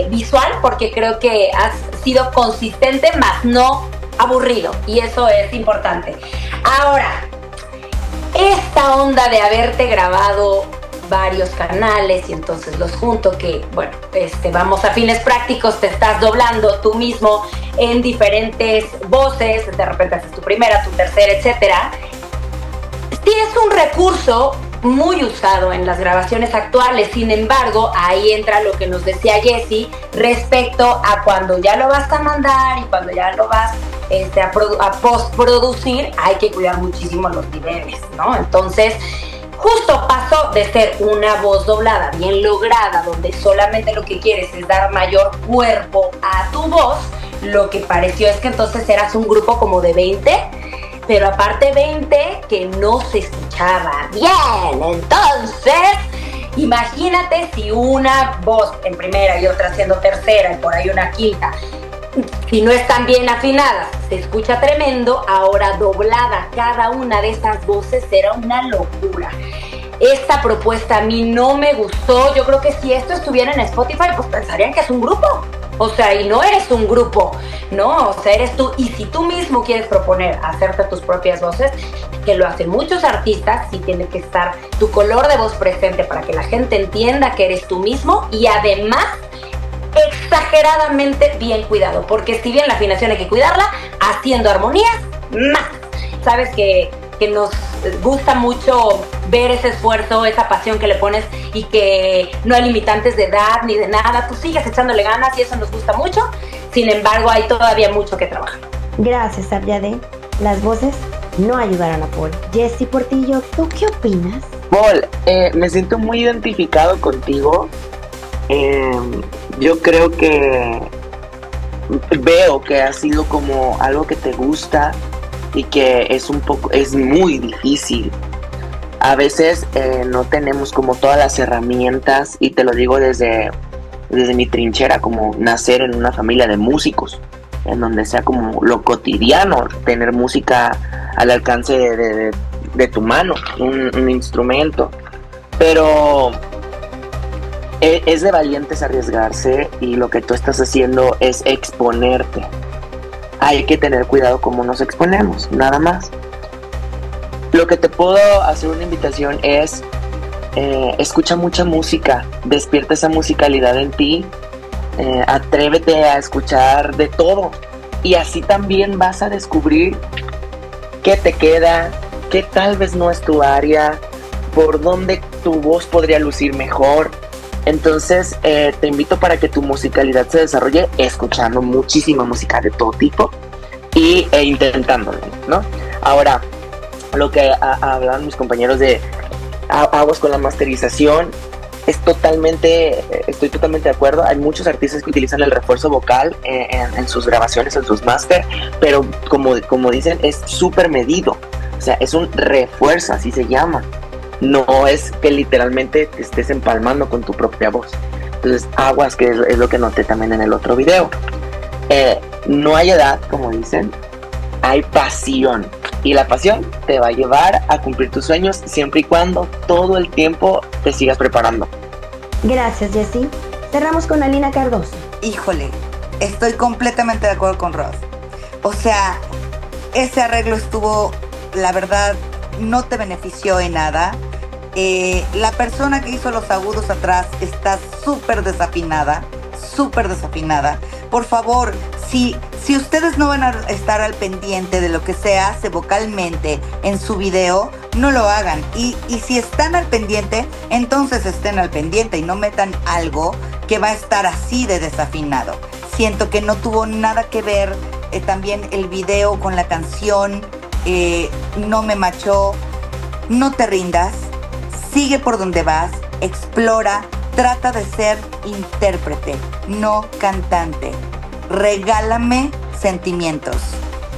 [SPEAKER 7] visual, porque creo que has sido consistente, más no aburrido, y eso es importante. Ahora, esta onda de haberte grabado varios canales y entonces los junto, que bueno, vamos a fines prácticos, te estás doblando tú mismo en diferentes voces, de repente haces tu primera, tu tercera, etcétera. Sí, es un recurso muy usado en las grabaciones actuales. Sin embargo, ahí entra lo que nos decía Jessie respecto a cuando ya lo vas a mandar y cuando ya lo vas a postproducir, hay que cuidar muchísimo los niveles, ¿no? Entonces, justo pasó de ser una voz doblada bien lograda, donde solamente lo que quieres es dar mayor cuerpo a tu voz. Lo que pareció es que entonces eras un grupo como de 20, pero aparte 20 que no se escuchaba bien. Entonces, imagínate si una voz en primera y otra siendo tercera y por ahí una quinta, si no están bien afinadas, se escucha tremendo. Ahora doblada cada una de esas voces era una locura. Esta propuesta a mí no me gustó. Yo creo que si esto estuviera en Spotify, pues pensarían que es un grupo. O sea, y no eres un grupo, ¿no? O sea, eres tú. Y si tú mismo quieres proponer hacerte tus propias voces, que lo hacen muchos artistas, sí tiene que estar tu color de voz presente para que la gente entienda que eres tú mismo, y además exageradamente bien cuidado, porque si bien la afinación hay que cuidarla, haciendo armonías, más. Sabes que nos gusta mucho ver ese esfuerzo, esa pasión que le pones, y que no hay limitantes de edad ni de nada. Tú sigues echándole ganas y eso nos gusta mucho. Sin embargo, hay todavía mucho que trabajar.
[SPEAKER 6] Gracias, Avyade. Las voces no ayudaron a Paul. Jessie Portillo, ¿tú qué opinas?
[SPEAKER 8] Paul, me siento muy identificado contigo. Yo creo que veo que ha sido como algo que te gusta y que es muy difícil. A veces no tenemos como todas las herramientas, y te lo digo desde mi trinchera, como nacer en una familia de músicos, en donde sea como lo cotidiano, tener música al alcance de tu mano, un instrumento. Pero es de valientes arriesgarse, y lo que tú estás haciendo es exponerte. Hay que tener cuidado cómo nos exponemos, nada más. Lo que te puedo hacer una invitación es escucha mucha música, despierta esa musicalidad en ti, atrévete a escuchar de todo, y así también vas a descubrir qué te queda, qué tal vez no es tu área, por dónde tu voz podría lucir mejor. Entonces te invito para que tu musicalidad se desarrolle escuchando muchísima música de todo tipo e intentándolo, ¿no? Ahora, lo que hablaban mis compañeros de aguas con la masterización, estoy totalmente de acuerdo. Hay muchos artistas que utilizan el refuerzo vocal en sus grabaciones, en sus máster, pero como dicen, es súper medido. O sea, es un refuerzo, así se llama. No es que literalmente te estés empalmando con tu propia voz. Entonces, aguas, que es lo que noté también en el otro video. No hay edad, como dicen, hay pasión. Y la pasión te va a llevar a cumplir tus sueños siempre y cuando todo el tiempo te sigas preparando.
[SPEAKER 6] Gracias, Jessie. Cerramos con Alina Cardoso.
[SPEAKER 9] Híjole, estoy completamente de acuerdo con Ross. O sea, ese arreglo estuvo, la verdad, no te benefició en nada. La persona que hizo los agudos atrás está súper desafinada. Por favor, si ustedes no van a estar al pendiente de lo que se hace vocalmente en su video, no lo hagan. Y si están al pendiente, entonces estén al pendiente y no metan algo que va a estar así de desafinado. Siento que no tuvo nada que ver también el video con la canción. No me machó. No te rindas. Sigue por donde vas. Explora. Trata de ser intérprete, no cantante. Regálame sentimientos,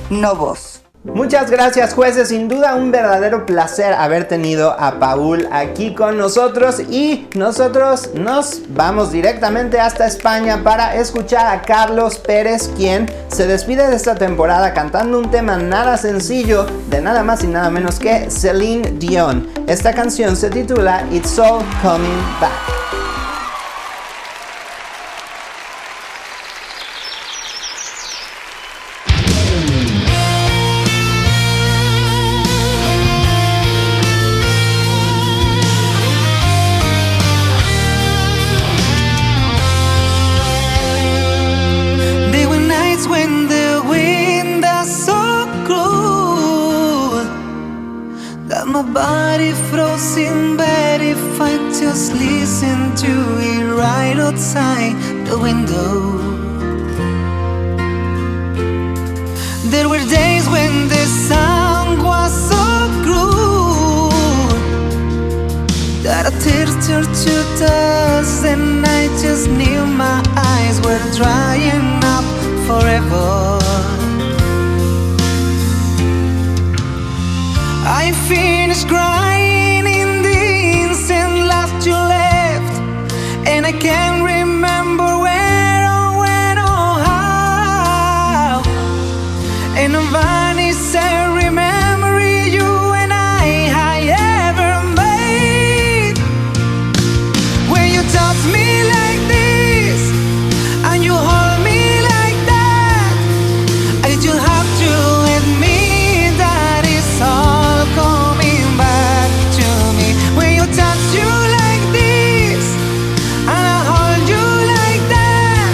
[SPEAKER 9] no voz.
[SPEAKER 5] Muchas gracias, jueces, sin duda un verdadero placer haber tenido a Paul aquí con nosotros, y nosotros nos vamos directamente hasta España para escuchar a Carlos Pérez, quien se despide de esta temporada cantando un tema nada sencillo de nada más y nada menos que Celine Dion. Esta canción se titula It's All Coming Back.
[SPEAKER 2] My body froze in bed if I just listen to it right outside the window. There were days when the sound was so cruel that a tear turned to dust, and I just knew my eyes were drying up forever. I finished crying in the instant last you left, and I can't remember where or when or how. And I vanished every memory you and I ever made. When you touch me like this and you hold me like that, I just have to admit that it's all coming back to me. When you touch you like this and I hold you like that,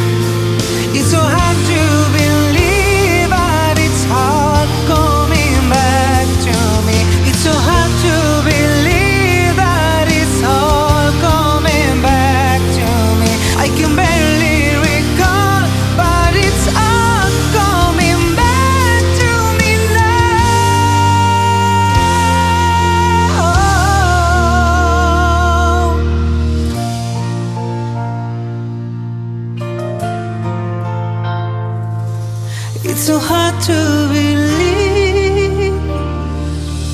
[SPEAKER 2] it's so hard to believe, but it's all coming back to me. It's so hard to believe that it's all coming back to me. I can barely recall, but it's all coming back to me now. It's so hard to believe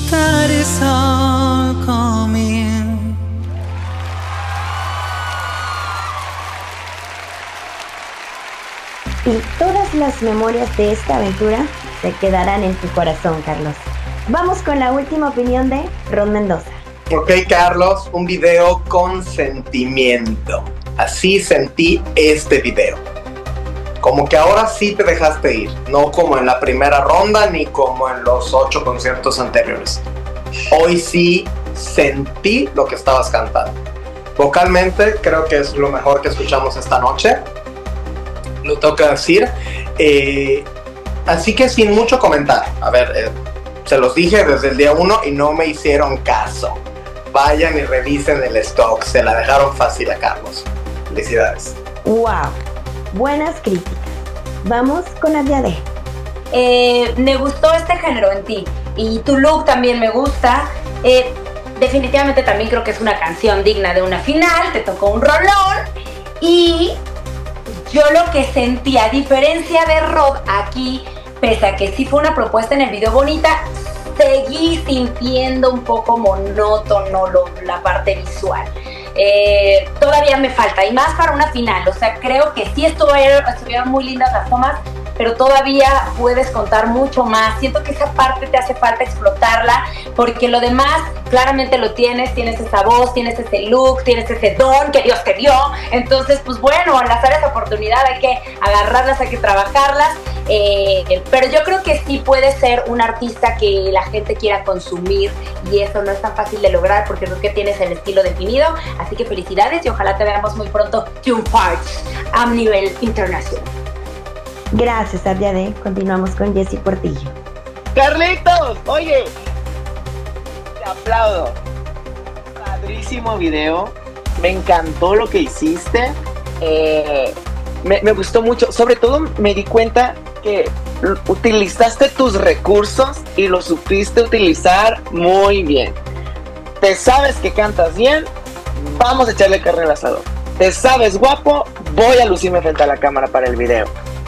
[SPEAKER 2] that it's all coming.
[SPEAKER 6] Y todas las memorias de esta aventura se quedarán en tu corazón, Carlos. Vamos con la última opinión de Ron Mendoza.
[SPEAKER 10] Ok, Carlos, un video con sentimiento. Así sentí este video. Como que ahora sí te dejaste ir, no como en la primera ronda ni como en los 8 conciertos anteriores. Hoy sí sentí lo que estabas cantando. Vocalmente creo que es lo mejor que escuchamos esta noche, lo tengo que decir. Así que sin mucho comentar, a ver, se los dije desde el día 1 y no me hicieron caso. Vayan y revisen el stock, se la dejaron fácil a Carlos. Felicidades.
[SPEAKER 6] ¡Wow! Buenas críticas. Vamos con Aviade.
[SPEAKER 7] Me gustó este género en ti y tu look también me gusta. Definitivamente también creo que es una canción digna de una final. Te tocó un rolón y yo lo que sentí, a diferencia de Rod aquí, pese a que sí fue una propuesta en el video bonita, seguí sintiendo un poco monótono la parte visual. Todavía me falta, y más para una final. O sea, creo que sí estuvieron muy lindas las tomas, pero todavía puedes contar mucho más. Siento que esa parte te hace falta explotarla, porque lo demás claramente lo tienes esa voz, tienes ese look, tienes ese don que Dios te dio. Entonces, pues bueno, las áreas de oportunidad hay que agarrarlas, hay que trabajarlas, pero yo creo que sí puedes ser un artista que la gente quiera consumir, y eso no es tan fácil de lograr porque creo que tienes el estilo definido. Así que felicidades y ojalá te veamos muy pronto triunfar a nivel internacional.
[SPEAKER 6] Gracias, Abiade. Continuamos con Jessy Portillo.
[SPEAKER 8] Carlitos, oye, te aplaudo. Padrísimo video. Me encantó lo que hiciste. Me gustó mucho. Sobre todo me di cuenta que utilizaste tus recursos y los supiste utilizar muy bien. Te sabes que cantas bien, vamos a echarle carne al asador. Te sabes guapo, voy a lucirme frente a la cámara para el video.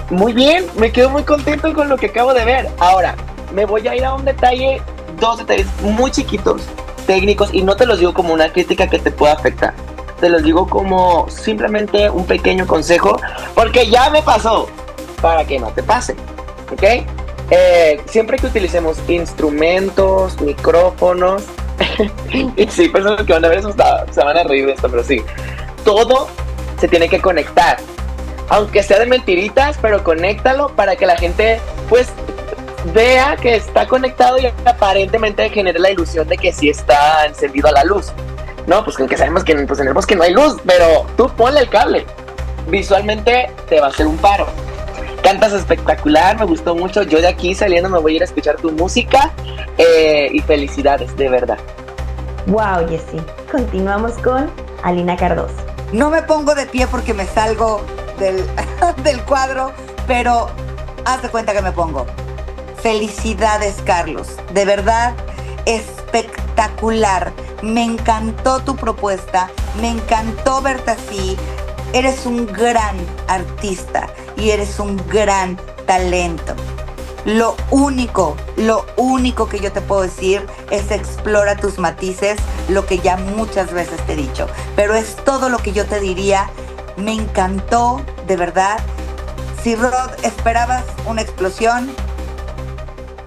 [SPEAKER 8] Muy bien, me quedo muy contento con lo que acabo de ver. Ahora, me voy a ir a dos detalles muy chiquitos, técnicos, y no te los digo como una crítica que te pueda afectar. Te los digo como simplemente un pequeño consejo, porque ya me pasó, para que no te pase, ¿ok? Siempre que utilicemos instrumentos, micrófonos, y sí, personas que van a ver eso se van a reír de esto, pero sí, todo se tiene que conectar. Aunque sea de mentiritas, pero conéctalo para que la gente pues vea que está conectado y aparentemente genere la ilusión de que sí está encendido a la luz. No, pues que sabemos que pues en el bosque no hay luz, pero tú ponle el cable. Visualmente te va a hacer un paro. Cantas espectacular, me gustó mucho. Yo de aquí saliendo me voy a ir a escuchar tu música, y felicidades, de verdad.
[SPEAKER 6] Wow, Jessy. Continuamos con Alina Cardoso.
[SPEAKER 9] No me pongo de pie porque me salgo del cuadro, pero haz de cuenta que me pongo. Felicidades, Carlos. De verdad, espectacular. Me encantó tu propuesta. Me encantó verte así. Eres un gran artista y eres un gran talento. Lo único que yo te puedo decir es explora tus matices, lo que ya muchas veces te he dicho. Pero es todo lo que yo te diría. Me encantó, de verdad. Si Rod esperabas una explosión,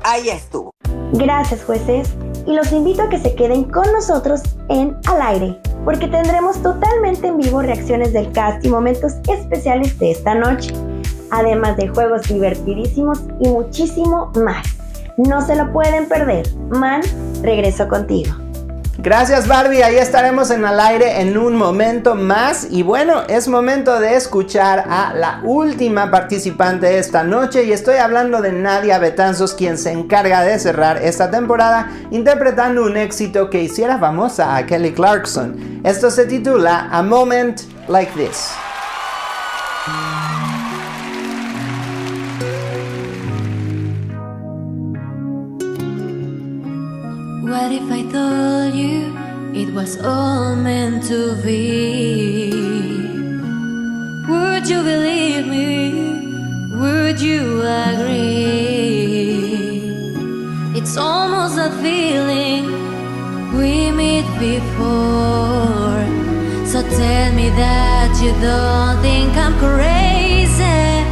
[SPEAKER 9] ahí estuvo.
[SPEAKER 6] Gracias, jueces. Y los invito a que se queden con nosotros en Al Aire, porque tendremos totalmente en vivo reacciones del cast y momentos especiales de esta noche, además de juegos divertidísimos y muchísimo más. No se lo pueden perder. Man, regreso contigo.
[SPEAKER 5] Gracias, Barbie, ahí estaremos en Al Aire en un momento más. Y bueno, es momento de escuchar a la última participante de esta noche, y estoy hablando de Nadia Betanzos, quien se encarga de cerrar esta temporada interpretando un éxito que hiciera famosa a Kelly Clarkson. Esto se titula A Moment Like This.
[SPEAKER 3] What if I told you it was all meant to be? Would you believe me? Would you agree? It's almost a feeling we met before. So tell me that you don't think I'm crazy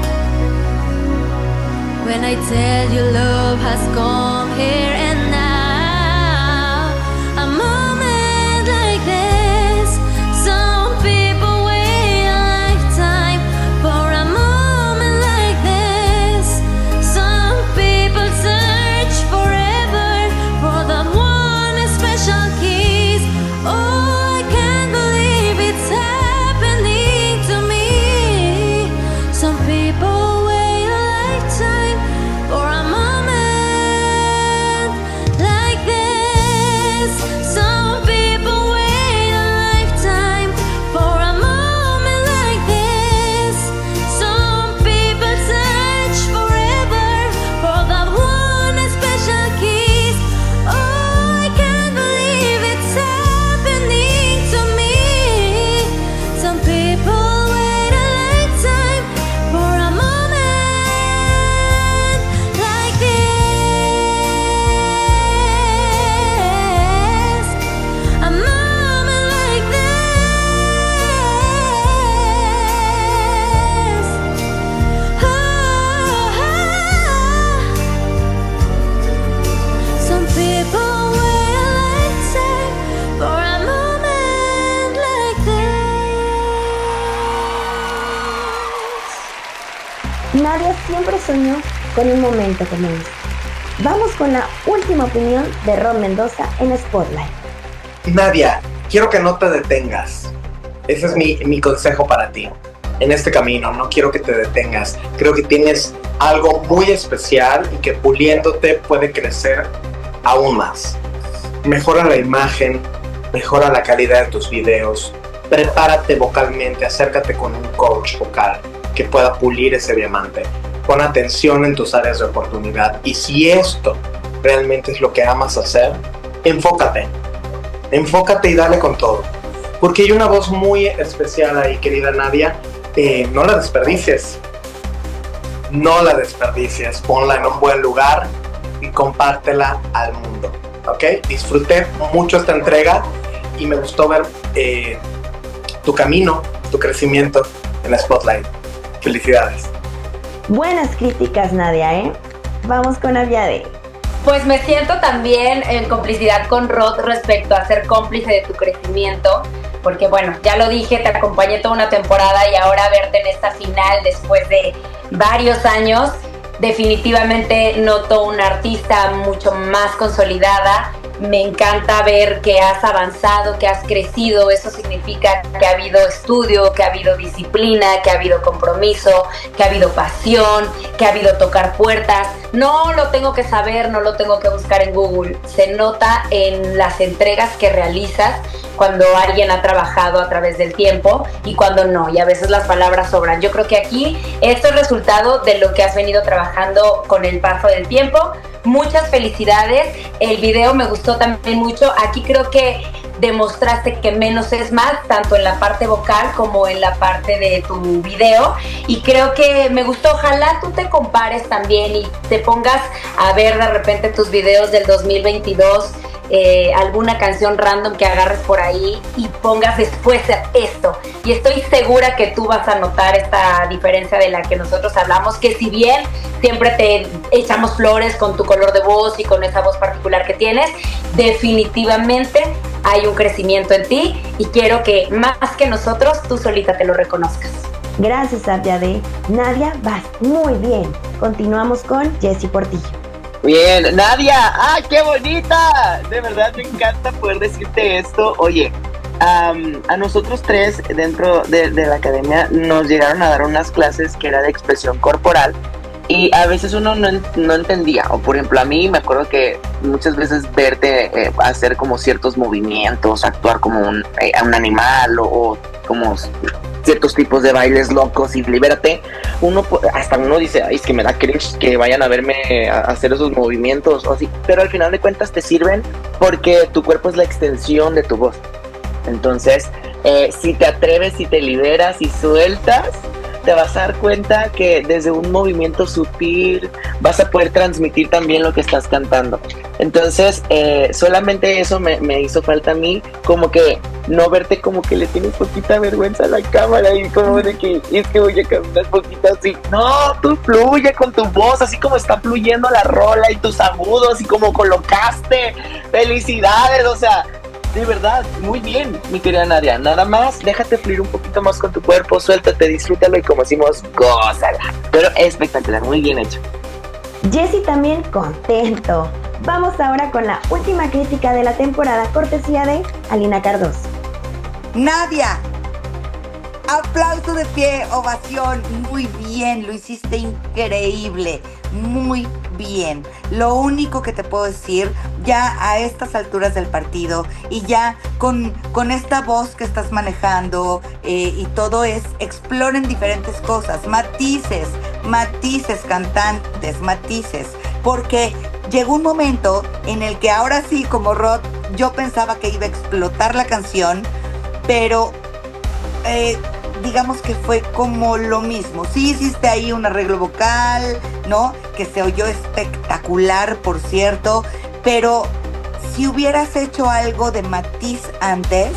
[SPEAKER 3] when I tell you love has come here and now. People wait a lifetime for a moment
[SPEAKER 6] Nadia siempre soñó con un momento como este. Vamos con la última opinión de Rod Mendoza en Spotlight.
[SPEAKER 10] Nadia, quiero que no te detengas. Ese es mi consejo para ti. En este camino, no quiero que te detengas. Creo que tienes algo muy especial y que puliéndote puede crecer aún más. Mejora la imagen, mejora la calidad de tus videos, prepárate vocalmente, acércate con un coach vocal que pueda pulir ese diamante. Pon atención en tus áreas de oportunidad y si esto realmente es lo que amas hacer, enfócate y dale con todo. Porque hay una voz muy especial ahí, querida Nadia. No la desperdicies, ponla en un buen lugar y compártela al mundo, ¿ok? Disfruté mucho esta entrega y me gustó ver tu camino, tu crecimiento en Spotlight. Felicidades.
[SPEAKER 6] Buenas críticas, Nadia, ¿eh? Vamos con Aviade.
[SPEAKER 7] Pues me siento también en complicidad con Rod respecto a ser cómplice de tu crecimiento. Porque bueno, ya lo dije, te acompañé toda una temporada y ahora verte en esta final después de varios años, definitivamente noto una artista mucho más consolidada. Me encanta ver que has avanzado, que has crecido. Eso significa que ha habido estudio, que ha habido disciplina, que ha habido compromiso, que ha habido pasión, que ha habido tocar puertas. No lo tengo que saber, no lo tengo que buscar en Google. Se nota en las entregas que realizas cuando alguien ha trabajado a través del tiempo y cuando no, y a veces las palabras sobran. Yo creo que aquí esto es resultado de lo que has venido trabajando con el paso del tiempo. Muchas felicidades, el video me gustó también mucho. Aquí creo que demostraste que menos es más, tanto en la parte vocal como en la parte de tu video, y creo que me gustó. Ojalá tú te compares también y te pongas a ver de repente tus videos del 2022, alguna canción random que agarres por ahí y pongas después esto, y estoy segura que tú vas a notar esta diferencia de la que nosotros hablamos, que si bien siempre te echamos flores con tu color de voz y con esa voz particular que tienes, definitivamente hay un crecimiento en ti y quiero que más que nosotros tú solita te lo reconozcas.
[SPEAKER 6] Gracias, Aviade. Nadia, vas muy bien. Continuamos con Jessie Portillo.
[SPEAKER 8] Bien, Nadia, ¡ah, qué bonita! De verdad me encanta poder decirte esto. Oye, a nosotros tres dentro de la academia nos llegaron a dar unas clases que era de expresión corporal y a veces uno no entendía, o por ejemplo a mí me acuerdo que muchas veces verte hacer como ciertos movimientos, actuar como un animal o como ciertos tipos de bailes locos y libérate, hasta uno dice, ay, es que me da cringe que vayan a verme a hacer esos movimientos o así, pero al final de cuentas te sirven porque tu cuerpo es la extensión de tu voz. Entonces, si te atreves, si te liberas y sueltas, te vas a dar cuenta que desde un movimiento sutil vas a poder transmitir también lo que estás cantando. Entonces, solamente eso me hizo falta a mí, como que no verte como que le tienes poquita vergüenza a la cámara y como de que es que voy a caminar poquito así. No, tú fluye con tu voz, así como está fluyendo la rola y tus agudos y como colocaste. ¡Felicidades! O sea, de verdad, muy bien, mi querida Nadia. Nada más, déjate fluir un poquito más con tu cuerpo, suéltate, disfrútalo y como decimos, gózala. Pero espectacular, muy bien hecho.
[SPEAKER 6] Jessie también contento. Vamos ahora con la última crítica de la temporada, cortesía de Alina Cardoso.
[SPEAKER 9] Nadia, aplauso de pie, ovación, muy bien, lo hiciste increíble, muy bien. Lo único que te puedo decir, ya a estas alturas del partido y ya con esta voz que estás manejando y todo es, exploren diferentes cosas, matices cantantes, matices, porque llegó un momento en el que ahora sí, como Rod, yo pensaba que iba a explotar la canción, pero digamos que fue como lo mismo. Sí hiciste ahí un arreglo vocal, ¿no? Que se oyó espectacular, por cierto, pero si hubieras hecho algo de matiz antes,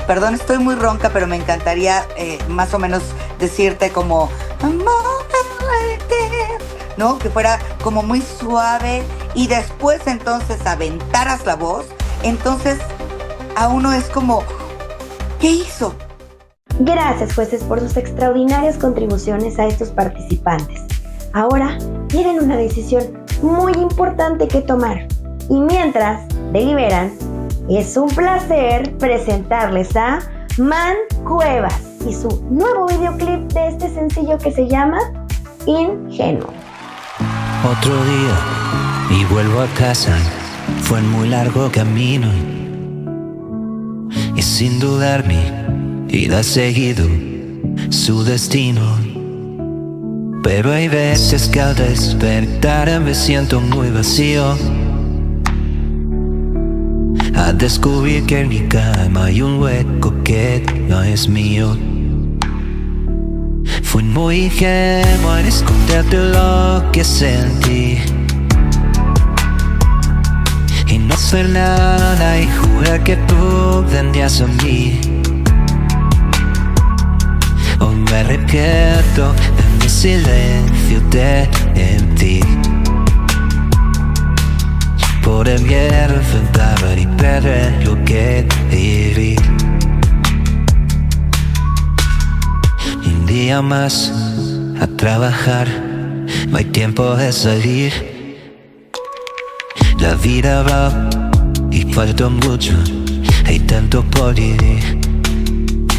[SPEAKER 9] perdón, estoy muy ronca, pero me encantaría más o menos decirte como, ¿no? Que fuera como muy suave y después entonces aventaras la voz, entonces a uno es como, ¿qué hizo?
[SPEAKER 6] Gracias, jueces, por sus extraordinarias contribuciones a estos participantes. Ahora tienen una decisión muy importante que tomar. Y mientras deliberan, es un placer presentarles a Man Cuevas y su nuevo videoclip de este sencillo que se llama Ingenuo.
[SPEAKER 16] Otro día y vuelvo a casa, fue un muy largo camino y sin dudar mi vida ha seguido su destino. Pero hay veces que al despertar me siento muy vacío, al descubrir que en mi cama hay un hueco que no es mío. Fui muy ingenuo al esconderte lo que sentí y no hacer nada y jurar que tú vendrías a mí. Hoy me arrepiento de mi silencio de en ti, por el miedo a enfrentar y perder lo que viví. Un día más a trabajar, no hay tiempo de salir. La vida va y falta mucho, hay tanto por vivir.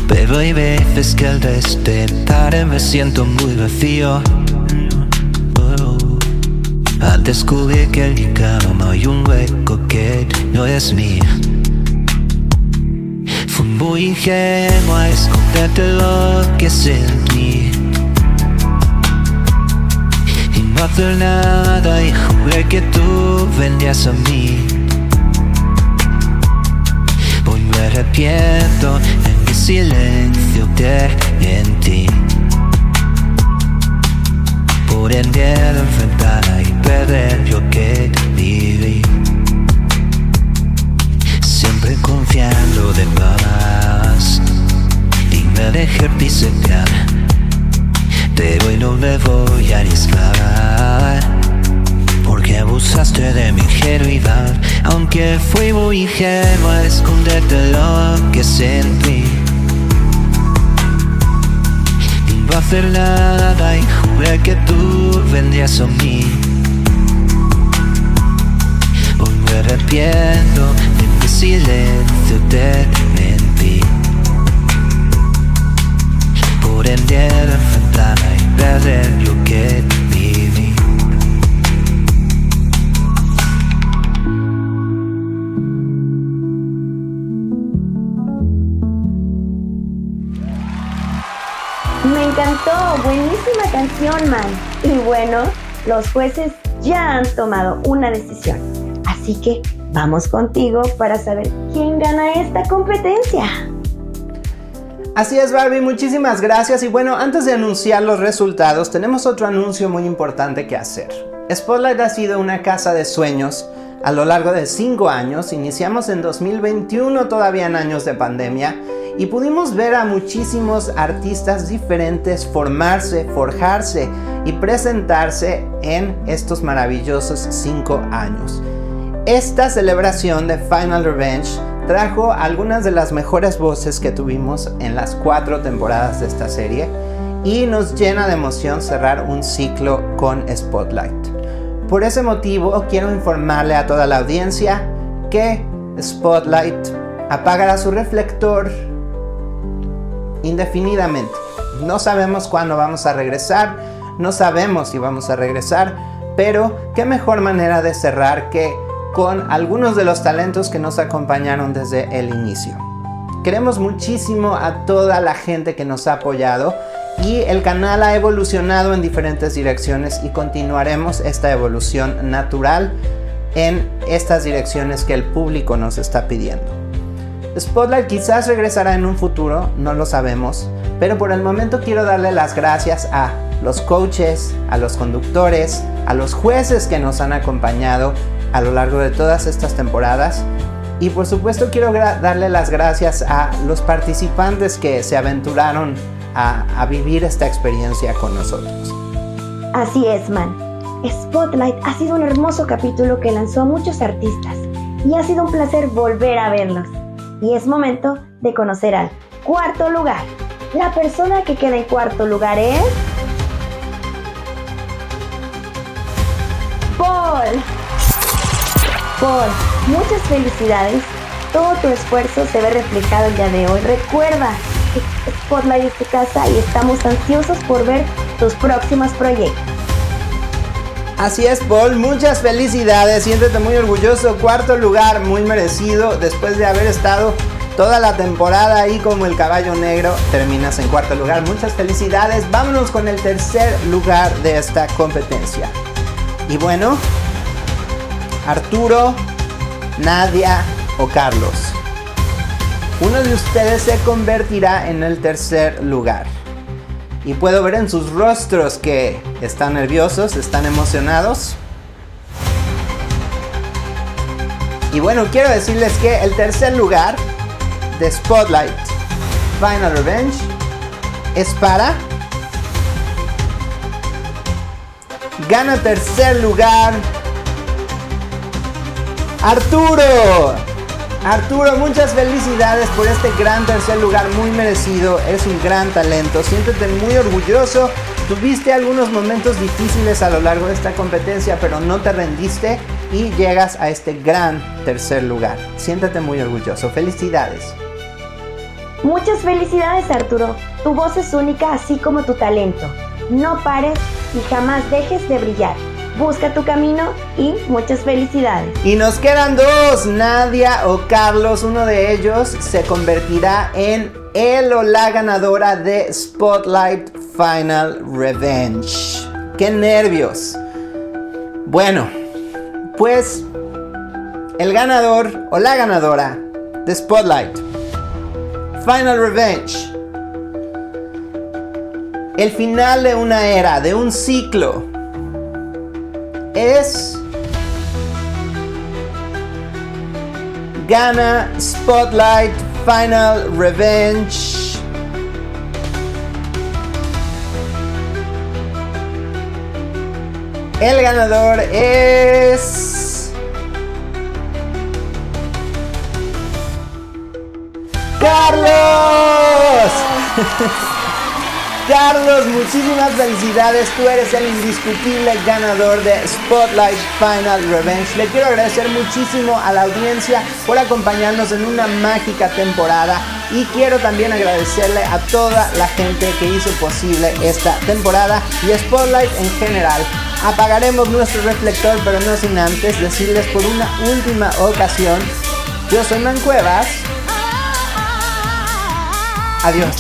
[SPEAKER 16] Pero hay veces que al despertar me siento muy vacío, al descubrir que en mi cama hay un hueco que no es mío. Fui muy ingenuo a esconderte lo que sentí y no hacer nada y jurar que tú vendrías a mí. Hoy me arrepiento de mi silencio de en ti, por el miedo a enfrentar y perder lo que viví. Siempre confiando de más y me dejé pisotear, pero hoy no me voy a arriesgar, porque abusaste de mi ingenuidad. Aunque fui muy ingenuo a esconderte lo que sentí y no hacer nada y jurar que tú vendrías a mí. Hoy me arrepiento de mi silencio de mentir, por el miedo a enfrentar y perder lo que viví.
[SPEAKER 6] Me encantó, buenísima canción, man. Y bueno, los jueces ya han tomado una decisión. Así que vamos contigo para saber quién gana esta competencia.
[SPEAKER 5] Así es, Barbie, muchísimas gracias. Y bueno, antes de anunciar los resultados, tenemos otro anuncio muy importante que hacer. Spotlight ha sido una casa de sueños a lo largo de 5 años. Iniciamos en 2021, todavía en años de pandemia, y pudimos ver a muchísimos artistas diferentes formarse, forjarse y presentarse en estos maravillosos 5 años. Esta celebración de Final Revenge trajo algunas de las mejores voces que tuvimos en las 4 temporadas de esta serie y nos llena de emoción cerrar un ciclo con Spotlight. Por ese motivo quiero informarle a toda la audiencia que Spotlight apagará su reflector indefinidamente. No sabemos cuándo vamos a regresar, no sabemos si vamos a regresar, pero qué mejor manera de cerrar que con algunos de los talentos que nos acompañaron desde el inicio. Queremos muchísimo a toda la gente que nos ha apoyado y el canal ha evolucionado en diferentes direcciones y continuaremos esta evolución natural en estas direcciones que el público nos está pidiendo. Spotlight quizás regresará en un futuro, no lo sabemos, pero por el momento quiero darle las gracias a los coaches, a los conductores, a los jueces que nos han acompañado a lo largo de todas estas temporadas y por supuesto quiero darle las gracias a los participantes que se aventuraron a vivir esta experiencia con nosotros.
[SPEAKER 6] Así es, man. Spotlight ha sido un hermoso capítulo que lanzó a muchos artistas y ha sido un placer volver a verlos. Y es momento de conocer al cuarto lugar. La persona que queda en cuarto lugar es... Paul. Paul, muchas felicidades. Todo tu esfuerzo se ve reflejado el día de hoy. Recuerda que Spotlight es tu casa y estamos ansiosos por ver tus próximos proyectos.
[SPEAKER 5] Así es, Paul, muchas felicidades, siéntete muy orgulloso, 4º lugar, muy merecido, después de haber estado toda la temporada ahí como el caballo negro, terminas en 4º lugar, muchas felicidades. Vámonos con el 3er lugar de esta competencia. Y bueno, Arturo, Nadia o Carlos, uno de ustedes se convertirá en el 3er lugar. Y puedo ver en sus rostros que están nerviosos, están emocionados. Y bueno, quiero decirles que el 3er lugar de Spotlight Final Revenge es para... Gana 3er lugar Arturo. Arturo, muchas felicidades por este gran 3er lugar, muy merecido, eres un gran talento, siéntete muy orgulloso. Tuviste algunos momentos difíciles a lo largo de esta competencia, pero no te rendiste y llegas a este gran 3er lugar. Siéntete muy orgulloso, felicidades.
[SPEAKER 6] Muchas felicidades, Arturo. Tu voz es única, así como tu talento. No pares y jamás dejes de brillar. Busca tu camino y muchas felicidades.
[SPEAKER 5] Y nos quedan 2, Nadia o Carlos. Uno de ellos se convertirá en el o la ganadora de Spotlight Final Revenge. ¡Qué nervios! Bueno, pues el ganador o la ganadora de Spotlight Final Revenge, el final de una era, de un ciclo, es... Gana Spotlight Final Revenge. El ganador es... ¡Carlos! Carlos, muchísimas felicidades, tú eres el indiscutible ganador de Spotlight Final Revenge. Le quiero agradecer muchísimo a la audiencia por acompañarnos en una mágica temporada y quiero también agradecerle a toda la gente que hizo posible esta temporada y Spotlight en general. Apagaremos nuestro reflector, pero no sin antes decirles por una última ocasión: yo soy Man Cuevas. Adiós.